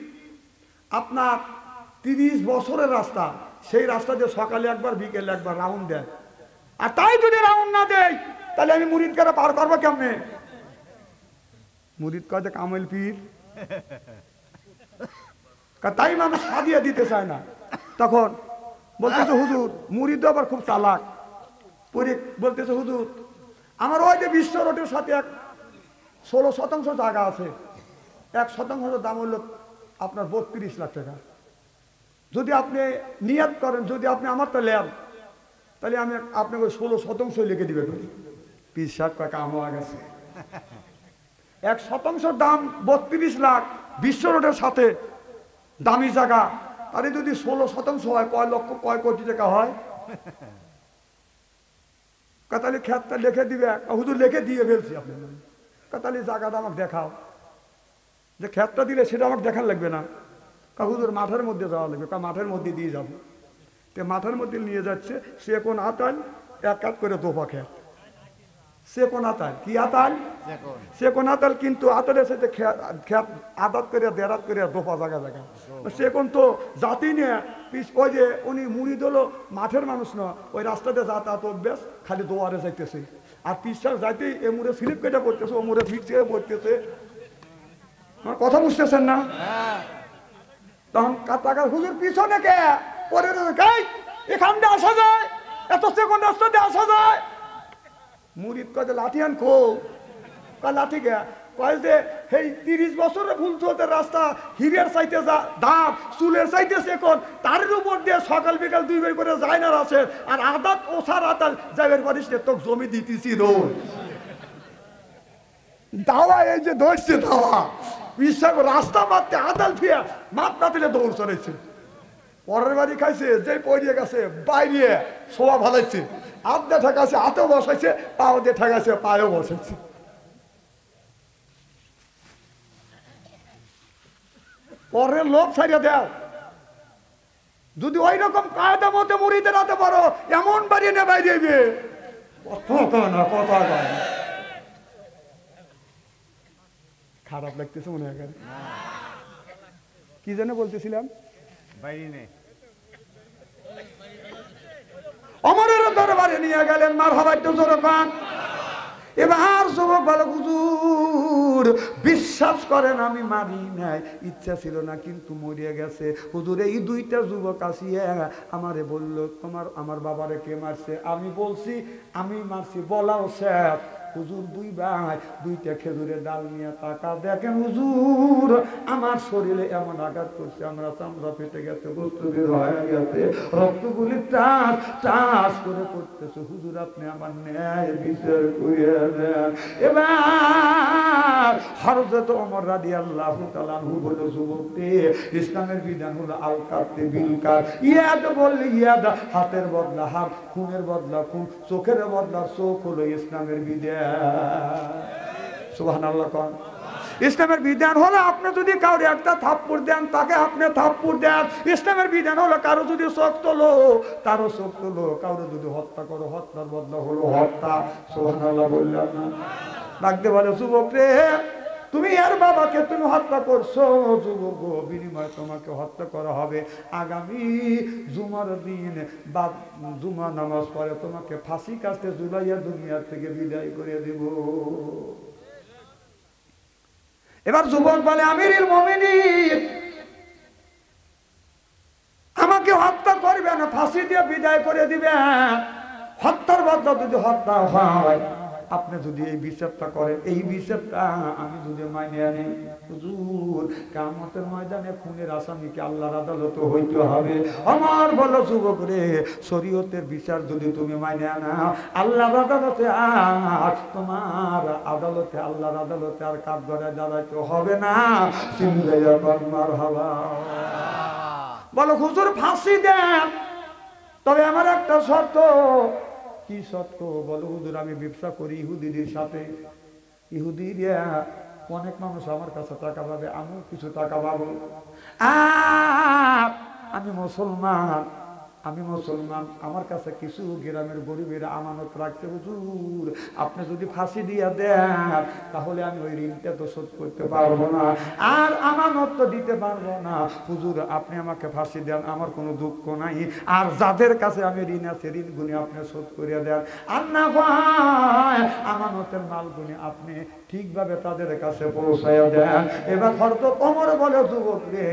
আপনার 30 বছরের রাস্তা, সেই রাস্তা দিয়ে সকালে একবার বিকেলে একবার রাউন্ড দেয়। আর তাই যদি রাউন্ড না দেয় তাহলে আমি মুরিদকে পার করবো কেমনে? মুরিদ কয় যে কামেল পীর, তাই মানুষ হাদিয়া দিতে চায় না। তখন বলতেছে হুজুর, মুরিদ আবার খুব চালাক, বলতেছে হুজুর আমার ওই যে বিশ্ব রোডের সাথে 16% জায়গা আছে, 1% দাম হলো আপনার 32 লাখ টাকা। যদি আপনি নিয়াত করেন, যদি আপনি আমারটা নেন, তাহলে আমি আপনাকে 16% লিখে দিবেন। পীর সাহেব কয় কাম হয়ে গেছে। 1% দাম 32 লাখ, বিশ্ব রোডের সাথে দামি জায়গা, তাহলে যদি 16% হয় কয় লক্ষ কয় কোটি টাকা হয়? তাহলে খেতটা লিখে দিবে। হুজুর লিখে দিয়ে ফেলছি আপনি, তাহলে জায়গাটা আমাকে দেখাও, যে খেতটা দিলে সেটা আমাকে দেখার লাগবে না। হুজুর মাঠের মধ্যে যাওয়া লাগবে, মাঠের মধ্যে দিয়ে যাবো। তো মাঠের মধ্যে নিয়ে যাচ্ছে, সে কোন আটান এক কাত করে দোপা খেত। সে কোন আতাল কি আতাল সে কোন আতাল কিন্তু আতালের সাথে আদাত করে দেরাত করে দোপা জায়গা জায়গা সে কোন তো জাতি নিয়ে ওই যে উনি মুড়ি দল মাঠের মানুষ না ওই রাস্তাতে যাতায়াত অভ্যাস খালি দোয়ারে যাইতেছে আর পিসার যাইতেই এ মুড়ে স্লিপ কেটে পড়তেছে ও মুড়ে ফিটছে পড়তেছে আমার কথা বুঝতেছেন না তখন টাকা হুজুর পিছনে কে পরে এখান দিয়ে আসা যায় এত সেকেন্ড রাস্তাতে আসা যায় মুড়িদ কয়ে লাঠি আন খো লাঠি গে কয়ে যে এই 30 বছরের ভুল চলতে রাস্তা হিরের চাইতে যা দাম চুলের চাইতে সেকন তার উপর দিয়ে সকাল বিকাল 2 বার করে যায় না আছে আর আদাত ওসার আতাল যাবের পারিস তোকে জমি দিতেছি রোজ দাওয়া এই যে ধরছে দাওয়া বিশ্বাস রাস্তা মারতে আদাল ফিয়া মাত না দিলে দৌড় চলেছে পরের বাড়ি খাইছে যে পড়িয়ে গেছে বাইরে শোয়া ভালাইছে হাত দিয়ে ঠেকাছে হাতেও বসাইছে পাও দিয়ে ঠেকাছে পায়েও বসাইছে পরের লোক ছাড়িয়ে দেও যদি ওই রকম কায়দা মতে মুড়িতে রাতে পারো এমন বাড়ি নে বাইরে কথা খারাপ লাগতেছে মনে হয় কি যেন বলতেছিলাম অমরের দরবারে নিয়ে গেলেন মারহাবা জোরে পান এবার যুবক বলে হুজুর বিশ্বাস করেন আমি মারি নাই ইচ্ছা ছিল না কিন্তু মরিয়া গেছে হুজুর এই 2টা যুবক আসিয়া আমারে বলল তোমার আমার বাবারে কে মারছে আমি বলছি আমি মারছি বলাও শেষ হুজুর 2 ভাই 2টা খেজুরের ডাল নিয়ে টাকা দেখেন হুজুর আমার শরীরে এমন আঘাত করছে আমরা চামড়া ফেটে গেছে বস্তু বের হয়ে গেছে রক্তগুলি টাস টাস করে পড়তেছে হুজুর আপনি আমার ন্যায় বিচার করিয়া দেন এবার হযরত ওমর রাদিয়াল্লাহু তাআলা আনহু বলল যুবকটি ইসলামের বিধান হলো আল কাতে বিল কাত ইয়াদ বললি ইয়াদ হাতের বদলা হাত খুনের বদলা খুন চোখের বদলা চোখ হলো ইসলামের বিধান সুবহানাল্লাহ কোন ইসলামের বিধান হলো আপনি যদি কাউরে একটা থাপ্পড় দেন তাকে আপনি থাপ্পড় দেন ইসলামের বিধান হলো কারো যদি চোখ তোলো তারও চোখ তোলো কাউরে যদি হত্যা করো হত্যার বদলা হলো হত্যা সুবহানাল্লাহ বললাম না ডাকতে বলে যুবক রে তুমি এর বাবাকে তুমি হত্যা করছো যুবক বিনিময়ে তোমাকে হত্যা করা হবে আগামী জুমার দিন বা জুমা নামাজ পড়ে তোমাকে ফাঁসি কাস্তে ঝুলাইয়া দুনিয়া থেকে বিদায় করে দেব এবার যুবক বলে আমিরুল মুমিনিন আমাকে হত্যা করবে না ফাঁসি দিয়ে বিদায় করে দিবে হত্যার বদলা যদি হত্যা হয় আপনি যদি এই বিচারটা করেন এই বিচারটা আমি যদি মাইনে আনি হুজুর কিয়ামতের ময়দানে খুনের আসামিকে আল্লাহর আদালতে হইতে হবে আমার বলো যুবক রে শরীয়তের বিচার যদি তুমি মাইনে আনা আল্লাহর আদালতে আর তোমার আদালতে আল্লাহর আদালতে আর কাঠ ধরে দাঁড়াইতে হবে না চিল্লাইয়া মারহাবা বলো হুজুর ফাঁসি দেন তবে আমার একটা শর্ত কি সত্য বলো হুজুর আমি ব্যবসা করি ইহুদিদের সাথে ইহুদিরা অনেক মানুষ আমার কাছে টাকা পাবে আমিও কিছু টাকা পাবো আমি মুসলমান আমার কাছে কিছু গ্রামের গরিবের আমানত রাখতে হুজুর আপনি যদি ফাঁসি দিয়া দেন তাহলে আমি ওই ঋণটা তো শোধ করতে পারবো না আর আমানত তো দিতে পারবো না হুজুর আপনি আমাকে ফাঁসি দেন আমার কোনো দুঃখ নাই আর যাদের কাছে আমি ঋণ আছে ঋণগুলি আপনি শোধ করিয়া দেন আর না ভাই আমানতের মালগুলি আপনি ঠিকভাবে তাদের কাছে পৌঁছাইয়া দেন এবার হয়তো তোমার বলে যুবক রে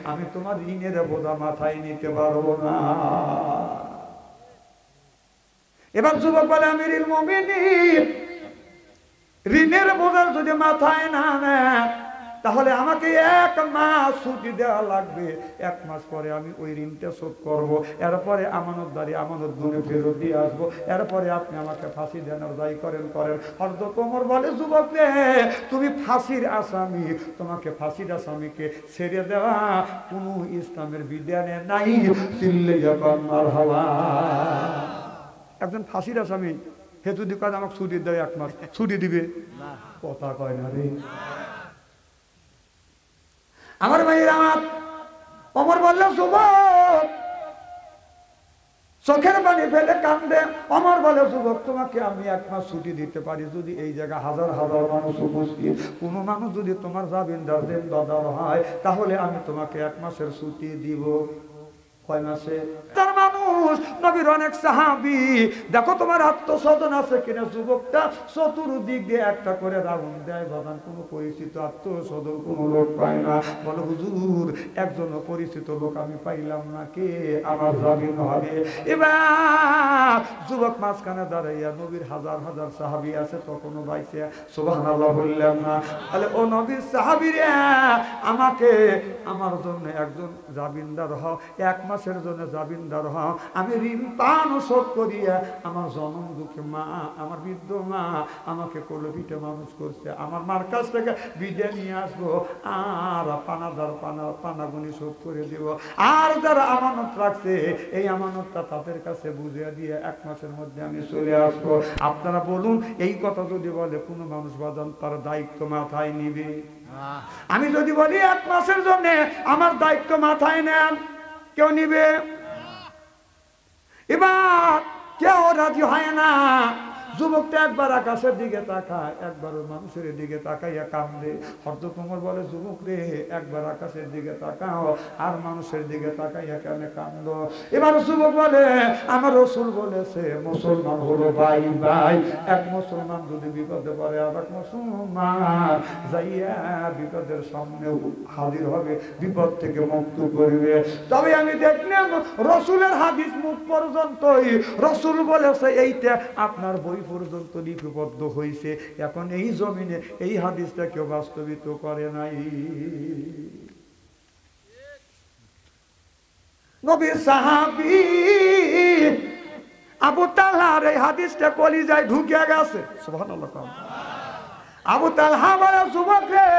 আমি তোমার ঋণের বোঝা মাথায় নিতে পারবো না এবার যুবক বলে আমিরুল মুমিনিন ঋণের বোঝা যদি মাথায় না নেন তাহলে আমাকে 1 মাস ছুটি দেওয়া লাগবে 1 মাস পরে আমি ওই ঋণটা শোধ করবো এরপরে আমানতদারি আমানত গুনে ফেরত দিয়ে আসবো এরপরে আপনি আমাকে ফাঁসি দেন আর যাই করেন হযরত ওমর বলে যুবক রে তুমি ফাঁসির আসামি তোমাকে ফাঁসির আসামিকে ছেড়ে দেওয়া কোনো ইসলামের বিধানে নাই চিল্লাইয়া মারহাবা একজন ফাঁসির আসামি হে যদি কয় আমাকে ছুটি দেয় 1 মাস ছুটি দিবে না কথা কয় না রে আমার ভাইয়ের আমার ওমর বলল যুবক চোখের পানি ফেলে কান্দে। আমার বলে যুবক তোমাকে আমি 1 মাস ছুটি দিতে পারি, যদি এই জায়গা হাজার হাজার মানুষ উপস্থিত কোনো মানুষ যদি তোমার জামিনদার দেনদার হয় তাহলে আমি তোমাকে 1 মাসের ছুটি দিব। কয় মাসে? তার মানুষ নবীর অনেক সাহাবী, দেখো তোমার আত্মস্বজন আছে কিনা। যুবকটা চতুর্দিক দিয়ে একটা করে রাউন্ড দেয়, বাগান কোনো পরিচিত আত্মস্বজন কোনো লোক পায় না। বলো হুজুর একজন পরিচিত লোক আমি পাইলাম না, কে আমার জামিন হবে? এবার যুবক মাঝখানে দাঁড়াইয়া, নবীর হাজার হাজার সাহাবী আছে তখনও বাইছে, সুবহানাল্লাহ বললেন না? তাহলে ও নবীর সাহাবীরা আমাকে আমার জন্য একজন জামিনদার হও, 1 মাসের জন্য জামিনদার হও। আমি ঋণ পান শোধ করিয়া আমার জনম দুঃখে মা, আমার বৃদ্ধ মা আমাকে কোলে পিঠে মানুষ করছে, আমার মার কাছ থেকে বিদে নিয়ে আসবো, আর পানাগুনি শোধ করে দিব। আর যারা আমানত রাখছে এই আমানতটা তাদের কাছে বুঝিয়ে দিয়ে 1 মাসের মধ্যে আমি চলে আসবো। আপনারা বলুন এই কথা যদি বলে কোনো মানুষ বাজান তার দায়িত্ব মাথায় নিবে? আমি যদি বলি 1 মাসের জন্য আমার দায়িত্ব মাথায় নেন, কেউ নিবে? এবার কেউ রাজি হয় না। যুবকটা একবার আকাশের দিকে তাকায়, একবার মানুষের দিকে তাকাইয়া কান্দে। হযরত ওমর বলে যুবক রে একবার আকাশের দিকে তাকাও আর মানুষের দিকে তাকাইয়া কেন কান্দো? এবার যুবক বলে আমার রাসূল বলেছে মুসলমান হলো ভাই ভাই, এক মুসলমান যদি বিপদে পড়ে আর এক মুসলমান যাইয়া বিপদের সামনে হাজির হবে, বিপদ থেকে মুক্ত করবে। তবে আমি দেখলাম রাসূলের হাদিস মুখ পর্যন্তই রাসূল বলেছে এইটা আপনার বই পর্যন্ত লিপিবদ্ধ হয়েছে, এখন এই জমিনে এই হাদিসটা কেউ বাস্তবিত করে নাই। নবীর সাহাবী আবু তালহার এই হাদিসটা কলিজায় ঢুকে গেছে, সুবহানাল্লাহ। আবু তালহা বলে যুবক রে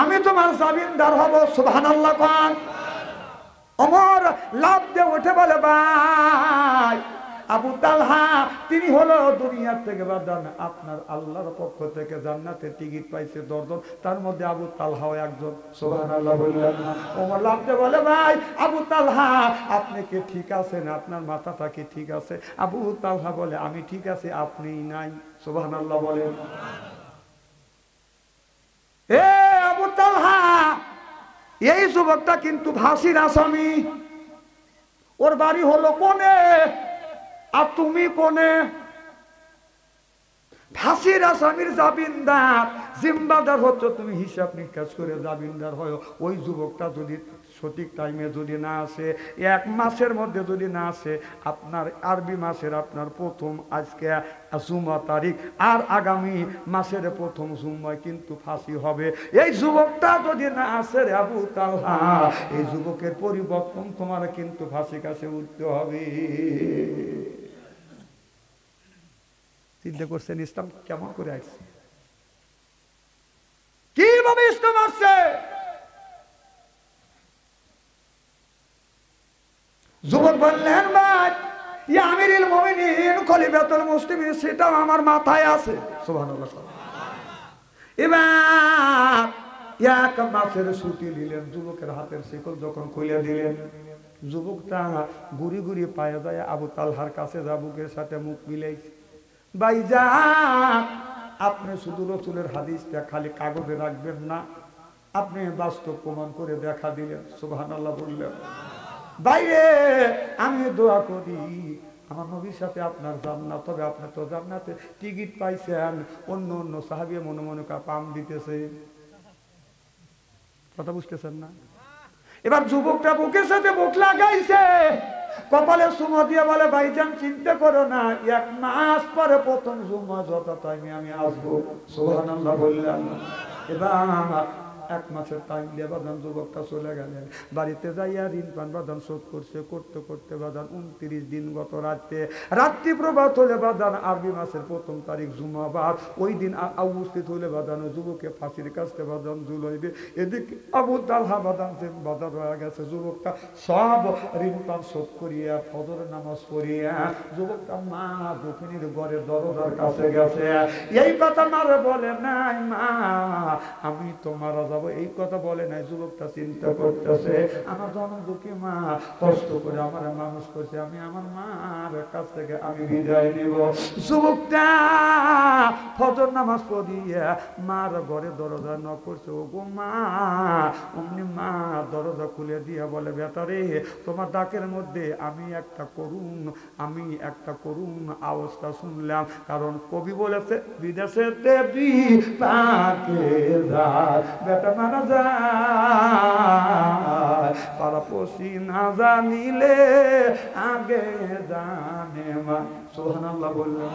আমি তোমার জামিনদার হব, সুবহানাল্লাহ। ওমর লাফ দিয়ে উঠে বলে ভাই আবু তালহা তিনি হলো দুনিয়ার থেকে বাদান আপনার আল্লাহর পক্ষ থেকে জান্নাতের টিকিট পাইছে 10 জন, তার মধ্যে আবু তালহাও একজন, সুবহানাল্লাহ বললেন না? ওমর লাফতে বলে ভাই আবু তালহা আপনি কি ঠিক আছেন, আপনার মাথাটা কি ঠিক আছে? আবু তালহা বলে আমি ঠিক আছি, আপনি নাই, সুবহানাল্লাহ বলেন। এ আবু তালহা এই যুবকটা কিন্তু ফাঁসির আসামি, ওর বাড়ি হলো কোনে আর তুমি কোনে? ফাঁসির আসামির জামিনদার জিম্মাদার হচ্ছে তুমি, হিসাব নিকাশ করে জামিনদার হয়। ওই যুবকটা যদি সঠিক টাইমে যদি না আসে, 1 মাসের মধ্যে যদি না আসে, আপনার আরবি মাসের আপনার প্রথম আজকে জুমা তারিখ আর আগামী মাসের প্রথম জুম্মায় কিন্তু ফাঁসি হবে। এই যুবকটা যদি না আসে রে আবু তালহা, এই যুবকের পরিবর্তন তোমার কিন্তু ফাঁসি কাছে উঠতে হবে। চিন্তা করছেন ইসলাম কেমন করে আসছে, কিভাবে ইসলাম আসছে? যুবক বললেন ভাই ইয়া আমিরুল মুমিনিন খলিফাতুল মুসলিমিন, সেটাও আমার মাথায় আছে, সুবহানাল্লাহ। এবার 1 মাসের ছুটি দিলেন, যুবকের হাতের শিকল যখন খুলে দিলেন, যুবকটা ঘুরি ঘুরি পায়ে যায় আবু তালহার কাছে, যুবকের সাথে মুখ মিলাইছে। ভাইজান আপনি শুধু রাসূলের হাদিসটা খালি কাগজে রাখবেন না, আপনি বাস্তব প্রমাণ করে দেখা দিলেন, সুবহানাল্লাহ বললেন। বাইরে আমি দোয়া করি আমার নবীর সাথে আপনার জান্নাত, তবে আপনি তো জান্নাতে টিকিট পাইছেন, অন্য অন্য সাহাবী মনে মনে পাম দিতেছে, কথা বুঝতেছেন না? এবার যুবকটা বুকের সাথে বুক লাগাইছে, কপালে চুমো দিয়ে বলে ভাইজান চিন্তা করো না, 1 মাস পরে প্রথম জুম্মা যত টাইমে আমি আসবো, সুবহানাল্লাহ বললেন। এবার 1 মাসের টাইম দিয়ে বাদান যুবকটা চলে গেলেন। বাড়িতে যাইয়া ঋণ পান বাদান শোধ করছে, করতে করতে বাদান 29 দিন গত রাত্রি প্রভাত হলে বাদান আরবি মাসের প্রথম তারিখ জুমাবার, ওই দিন উপস্থিত হলে বাদান যুবকে ফাঁসির কাছে বাদান ঝুলাইবে। এদিকে আবু তালহা বাদান বাজার হয়ে গেছে, যুবকটা সব ঋণ পান শোধ করিয়া ফজরের নামাজ পড়িয়া যুবকটা মা দক্ষিণীর ঘরের দরজার কাছে গেছে। এই কথা মারে বলে নাই মা আমি তো মারা যাবো, এই কথা বলে নাই। যুবকটা চিন্তা করতেছে, আমার জন্ম দুঃখী মা কষ্ট করে আমার মানুষ করছে, আমি আমার মার কাছ থেকে আমি বিদায় নিব। যুবকটা ফজর নামাজ পড়িয়া মার ঘরে দরজা নক করছে। ও গো মা, অমনি মা দরজা খুলে দিয়া বলে, বেটা রে, তোমার ডাকের মধ্যে আমি একটা করুণ আওয়াজটা শুনলাম। কারণ কবি বলেছে, বিদেশে দেবী তাকে যায়, বেটা মারা যায়, পাড়াপড়শি না জানিলে আগে জানে মা। সুবহানাল্লাহ বললেন।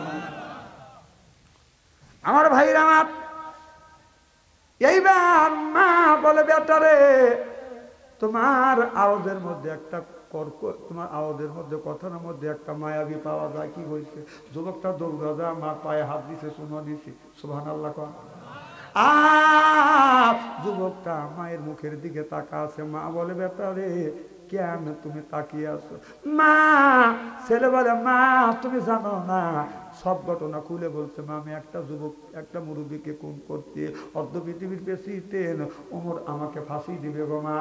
আমার ভাইরা আমার, এইবার মা বলে, বেটা রে, তোমার আওয়াজের মধ্যে একটা তোমার আওয়াজের মধ্যে, কথার মধ্যে একটা মায়াবী পাওয়া যায়। কি হয়েছে? যুবকটা দৌড়া যা মার পায়ে হাত দিছে, শুনো দিছি। সুবহানাল্লাহ কর। যুবকটা মায়ের মুখের দিকে তাকা আছে। মা বলে, বেটা রে, কেন তুমি তাকিয়ে আছো? মা, ছেলে বলে, মা তুমি জানো না, সব ঘটনা খুলে বলছে। মা, আমি একটা মুরব্বীকে খুন করছি, অর্ধ পৃথিবীর প্রেসিডেন্ট ওমর আমাকে ফাঁসি দিবে গো মা।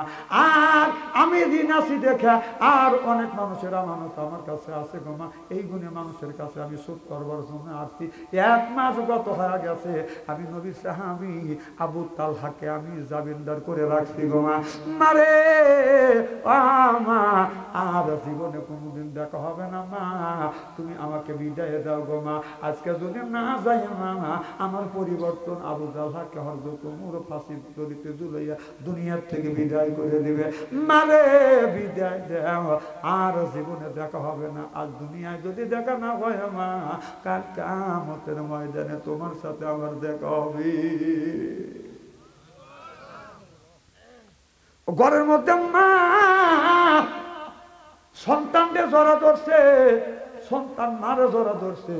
আর আমি দিন আসি দেখে, আর অনেক মানুষের আমানত আমার কাছে আছে গো মা। এই গুণে মানুষের কাছে আমি শোধ করবার জন্য আসছি। 1 মাস গত হয়ে গেছে, আমি নবীর সাহাবী আবু তালহাকে আমি জামিনদার করে রাখছি গো মা। মারে মা, আর জীবনে কোনোদিন দেখা হবে না মা, তুমি আমাকে বিদায় দাও গো মা। আজকে যদি না যাই মা, আমার পরিবর্তন আবু তালহাকে হযরত ওমর ফাঁসির দড়িতে ঝুলাইয়া দুনিয়ার থেকে বিদায় করে দিবে। মারে বিদায় দাও, আর জীবনে দেখা হবে না। আর দুনিয়ায় যদি দেখা না হয় মা, কাল কিয়ামতের ময়দানে তোমার সাথে আমার দেখা হবে। ঘরের মধ্যে মা সন্তানকে জড়া ধরছে, সন্তান মারে জড়া ধরছে।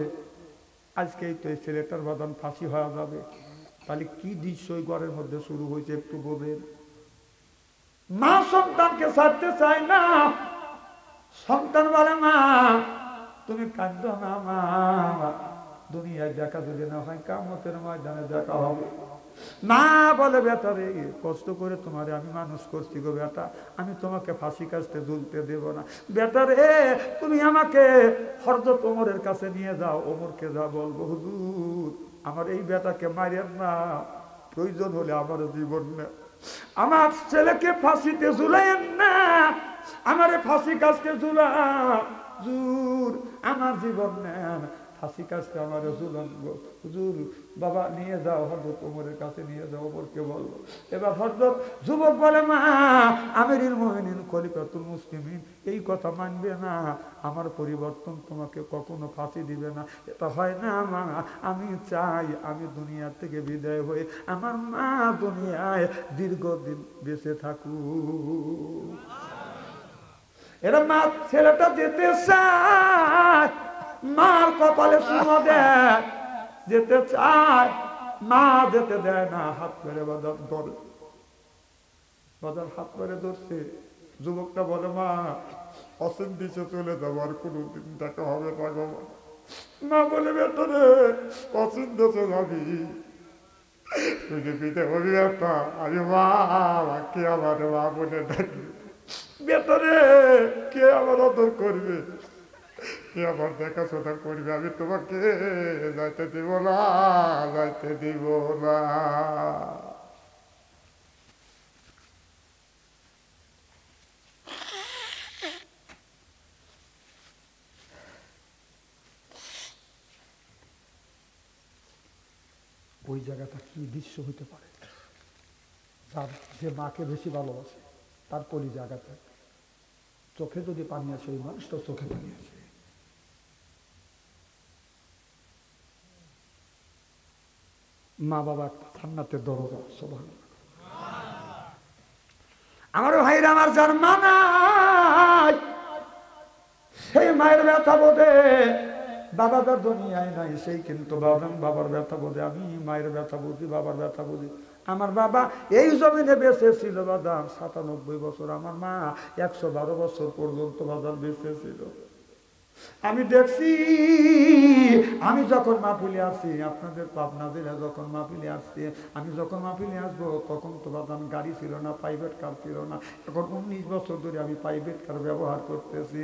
আজকেই তো এই ছেলেটার বাদান ফাঁসি হয়ে যাবে। তাহলে কি দৃশ্য ওই ঘরের মধ্যে শুরু হয়েছে একটু বোঝেন। মা সন্তানকে ছাড়তে চায় না। সন্তান বলে, মা তুমি কাঁদো না মা, দুনিয়ায় দেখা যদি না হয় কিয়ামতের ময়দানে দেখা হবে। মা বলে, বেটা রে, কষ্ট করে তোমারে আমি মানুষ করছি গো বেটা, আমি তোমাকে ফাঁসি কাস্তে ঝুলতে দেব না। বেটা রে, তুমি আমাকে হযরত ওমরের কাছে নিয়ে যাও। ওমরকে যা বলবো, হুজুর আমার এই বেটাকে মারিয়েন না, প্রয়োজন হলে আমার জীবন নেন, আমার ছেলেকে ফাঁসিতে ঝুলাইয়েন না, আমার ফাঁসি কাস্তে ঝুলা হুজুর, আমার জীবন নেন, ফাঁসি কাজটা আমার ঝুলান গো হুজুর, বাবা নিয়ে যাও, হযরত ওমরের কাছে নিয়ে যাও। ওমরকে বললো। এবার হযরত যুবক বলে, মা আমিরুল মুমিনিন খলিফাতুল মুসলিমিন এই কথা মানবে না, আমার পরিবর্তন তোমাকে কখনো ফাঁসি দিবে না, এটা হয় না মা। আমি চাই আমি দুনিয়া থেকে বিদায় হয়ে আমার মা দুনিয়ায় দীর্ঘদিন বেঁচে থাকুক। এরা মা ছেলেটা যেতে চায়, মার কপালে চুমো দেয়, যেতে চায়, মা যেতে দেয় না। হাত ধরে বাজার ধরে, বাজার হাত ধরে ধরছে। যুবকটা বলে, মা অসীম দিছে চলে যাবো, আর কোনোদিন দেখা হবে না গো মা। মা বলে, বেটা রে, অসীম দেশে যাবি, পৃথিবীতে হবি একটা, আমি মা কে আমার মা বলে ডাকবি, বেটা রে কে আমার আদর করবে, কে আমার দেখাশোনা করবে, আমি তোমাকে যাইতে দিব না, যাইতে দিব না। ওই জায়গাটা কি দৃশ্য হইতে পারে? যার যে মাকে বেশি ভালোবাসে তার পরি জায়গাটা চোখে যদি পানি আসে, ওই মানুষটাও চোখে পানি আসে। মা বাবা একটা জান্নাতের দরজা। সুবহানাল্লাহ। আমার ভাইরা, আমার যার মা নাই, সেই মায়ের ব্যথা বোধে বাবা তার দুনিয়ায় নাই, সেই কিন্তু বাবার ব্যথা বোধে। আমি মায়ের ব্যথা বুঝি, বাবার ব্যথা বুঝি। আমার বাবা এই জমিনে বেঁচে ছিল বাদাম 97 বছর, আমার মা 112 বছর পর্যন্ত বাদাম বেঁচে ছিল। আমি দেখছি, আমি যখন মাহফিলে আসছি, আপনাদের পাবনা জেলা যখন মাহফিলে আসছি, আমি যখন মাহফিলে আসবো তখন তো বাদান গাড়ি ছিল না, প্রাইভেট কার ছিল না। এখন 19 বছর ধরে আমি প্রাইভেট কার ব্যবহার করতেছি।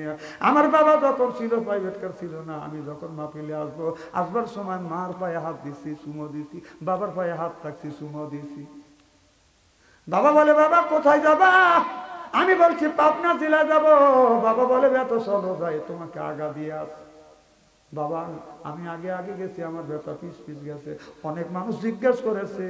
আমার বাবা যখন ছিল প্রাইভেট কার ছিল না। আমি যখন মাহফিলে আসবো, আসবার সময় মার পায়ে হাত দিছি, চুমো দিছি, বাবার পায়ে হাত থাকছি, চুমো দিছি। বাবা বলে, বাবা কোথায় যাবা? আমি বলছি পাবনা জেলা যাব। বাবা বলে, বেতো চলো যাই, তোমাকে আগা দিয়ে আস। বাবা আমি আগে আগে গেছি, আমার বেটা পিস পিস গেছে। অনেক মানুষ জিজ্ঞেস করেছে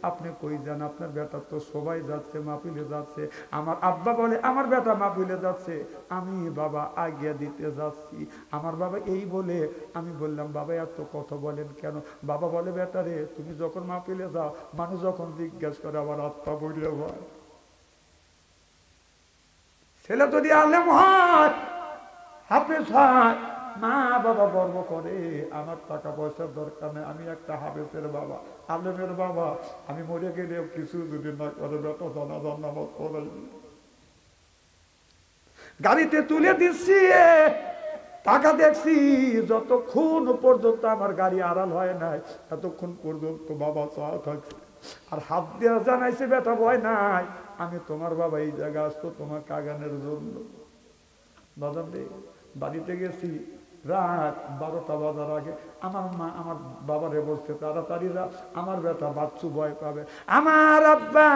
আপনি কই যান, আপনার বেটা তো সবাই যাচ্ছে, মাহফিলে যাচ্ছে। আমার আব্বা বলে আমার বেটা মাহফিলে যাচ্ছে, আমি বাবা আগে দিতে যাচ্ছি। আমার বাবা এই বলে, আমি বললাম বাবা এত কথা বলেন কেন? বাবা বলে, বেটা রে তুমি যখন মাহফিলে যাও, মানুষ যখন জিজ্ঞেস করে আমার আত্মা বলিয়ে যায়। ছেলে যদি আলেম হয়, হাফেজ হয়, মা বাবা গর্ব করে। আমার টাকা পয়সার দরকার নেই, আমি একটা হাফেজের বাবা, আলেমের বাবা। আমি মরে গেলেও কিছু যদি না করে বেটা জানাজার নামাজ পড়াই। গাড়িতে তুলে দিচ্ছি, টাকা দেখছি, যতক্ষণ পর্যন্ত আমার গাড়ি আড়াল হয় নাই এতক্ষণ পর্যন্ত বাবা চা থাকছে। আর হাত দেওয়া জানাইছে বেটা ভয় নাই, আমি তোমার বাবা এই জায়গা আসতো তোমার কাগানের জন্য। বাজার রে বাড়িতে গেছি রাত 12টা বাজার আগে। আমার মা আমার বাবারে বলছে তাড়াতাড়ি যা, আমার বেটা বাচ্চু ভয় পাবে। আমার আব্বা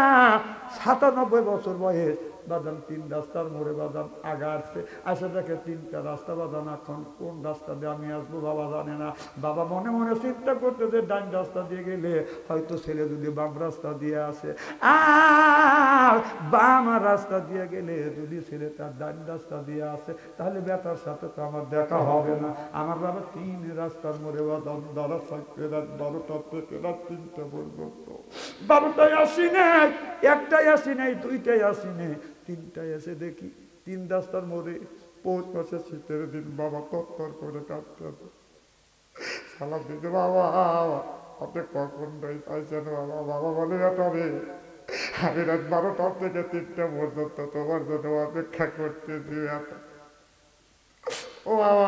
97 বছর বয়স, বাদান 3 রাস্তার মোড়ে বাদান আগা আসছে, আসে দেখে 3টা রাস্তা বাদান, এখন কোন রাস্তা দিয়ে আমি আসবো বাবা জানে না। বাবা মনে মনে চিন্তা করতে যে ডান রাস্তা দিয়ে গেলে হয়তো ছেলে যদি বাম রাস্তা দিয়ে আসে, আর বাম রাস্তা দিয়ে গেলে যদি ছেলে তার ডান রাস্তা দিয়ে আসে, তাহলে বেটার সাথে তো আমার দেখা হবে না। আমার বাবা 3 রাস্তার মোড়ে বাদান দাঁড়া থাকতে রাত 12টা থেকে রাত 3টা পর্যন্ত। 12টায় আসি নাই, 1টায় আসি নাই, 2টায় আসি নাই, 3টায় এসে দেখি 3 রাস্তার মোড়ে পৌষ মাসে শীতের দিন বাবা তত্তর করে কাঁদতে সালাম দিতে, বাবা আপনি কখন চাইছেন বাবা? বাবা বলে, বেটা রে আমি রাত 12টা থেকে 3টা পর্যন্ত তোমার জন্য অপেক্ষা করতেছি। ও বাবা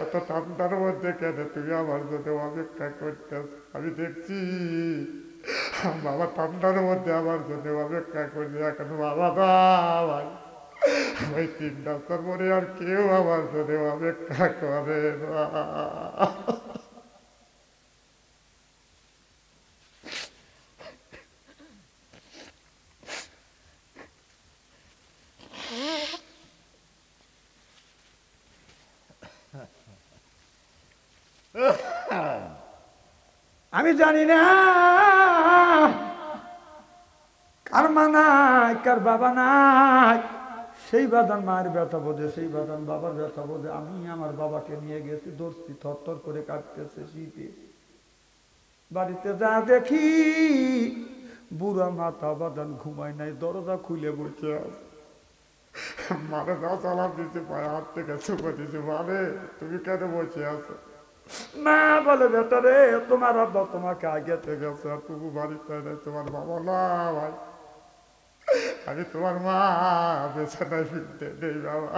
এত ঠান্ডার মধ্যে কেন তুমি আমার জন্য অপেক্ষা করতেছ? আমি দেখছি বাবা ঠান্ডার মধ্যে আমার জন্য অপেক্ষা করছে। এখন বাবা ভাই ওই 3 রাস্তার পরে আর কেউ আমার জন্য অপেক্ষা করে না। আমি জানি না কার মা নাই, কার বাবা নাই, সেই বাদান মায়ের ব্যথা বোঝে, সেই বাদান বাবার ব্যথা বোঝে। আমি আমার বাবাকে নিয়ে গেছি, ধরছি, থরথর করে কাটতেছে শীতে। বাড়িতে যা দেখি বুড়া মাথা বাদান ঘুমায় নাই, দরজা খুলে বসে আছে। মানে যা চালাম দিচ্ছে, পায়ে হাত থেকে চুপে দিচ্ছে, মানে তুমি কেন বসে আছো? মা বলে, বেটা রে তোমার আব্বা তোমাকে আগে থেকে গেছে, আর তুমি বাড়িতে নাই, তোমার বাবা না ভাই, আমি তোমার মা বেছানায় ফিরতে নেই বাবা।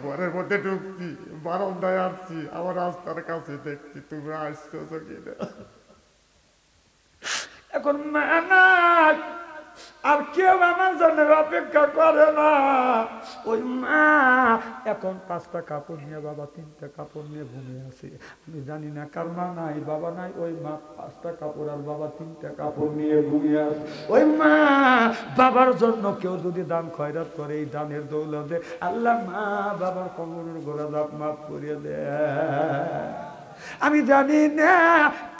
ঘরের মধ্যে ঢুকছি, বারান্দায় আসছি, আমার রাস্তার কাছে দেখছি তুমি আসছো কিনা। এখন মা নাই, আর কেউ আমার জন্য অপেক্ষা করে না। ওই মা এখন 5টা কাপড় নিয়ে, বাবা 3টা কাপড় নিয়ে ঘুমিয়ে আছে। আমি জানি না কার মা নাই, বাবা নাই, ওই মা 5টা কাপড় আর বাবা 3টা কাপড় নিয়ে ঘুমিয়ে আছে। ওই মা বাবার জন্য কেউ যদি দান খয়রাত করে, এই দানের দৌলতে আল্লাহ মা বাবার কবরের গোড়া দাপ মাফ করিয়ে দেয়। আমি জানি না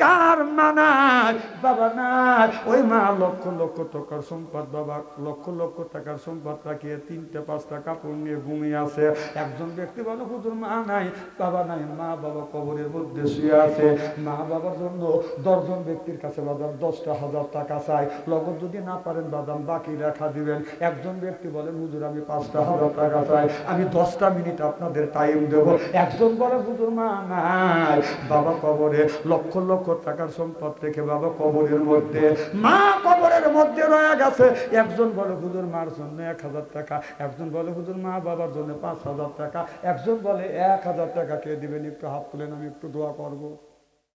কার মা নাই, বাবা নাই, ওই মা লক্ষ লক্ষ টাকার সম্পদ, বাবা লক্ষ লক্ষ টাকার সম্পদ রাখিয়ে 3টা 5টা কাপড় নিয়ে ঘুমিয়ে আছে। একজন ব্যক্তি বলে, হুজুর মা নাই, বাবা নাই, মা বাবা কবরের মধ্যে শুয়ে আছে। মা বাবার জন্য 10 জন ব্যক্তির কাছে বাদাম 10,000 টাকা চাই, লগত যদি না পারেন বাদাম বাকি রেখা দিবেন। একজন ব্যক্তি বলেন, হুজুর আমি 5,000 টাকা চাই, আমি 10টা মিনিট আপনাদের টাইম দেব। একজন বলে, হুজুর মা নাই, বাবা কবরে লক্ষ লক্ষ টাকার সম্পদ রেখে বাবা কবরের মধ্যে, মা কবরের মধ্যে রয়ে গেছে। একজন বলে হুজুর মার জন্য 1000 টাকা, একজন বলে হুজুর মা বাবার জন্য 5000 টাকা, একজন বলে 1000 টাকা কে দিবেন, একটু হাত তুলেন আমি একটু দোয়া করবো।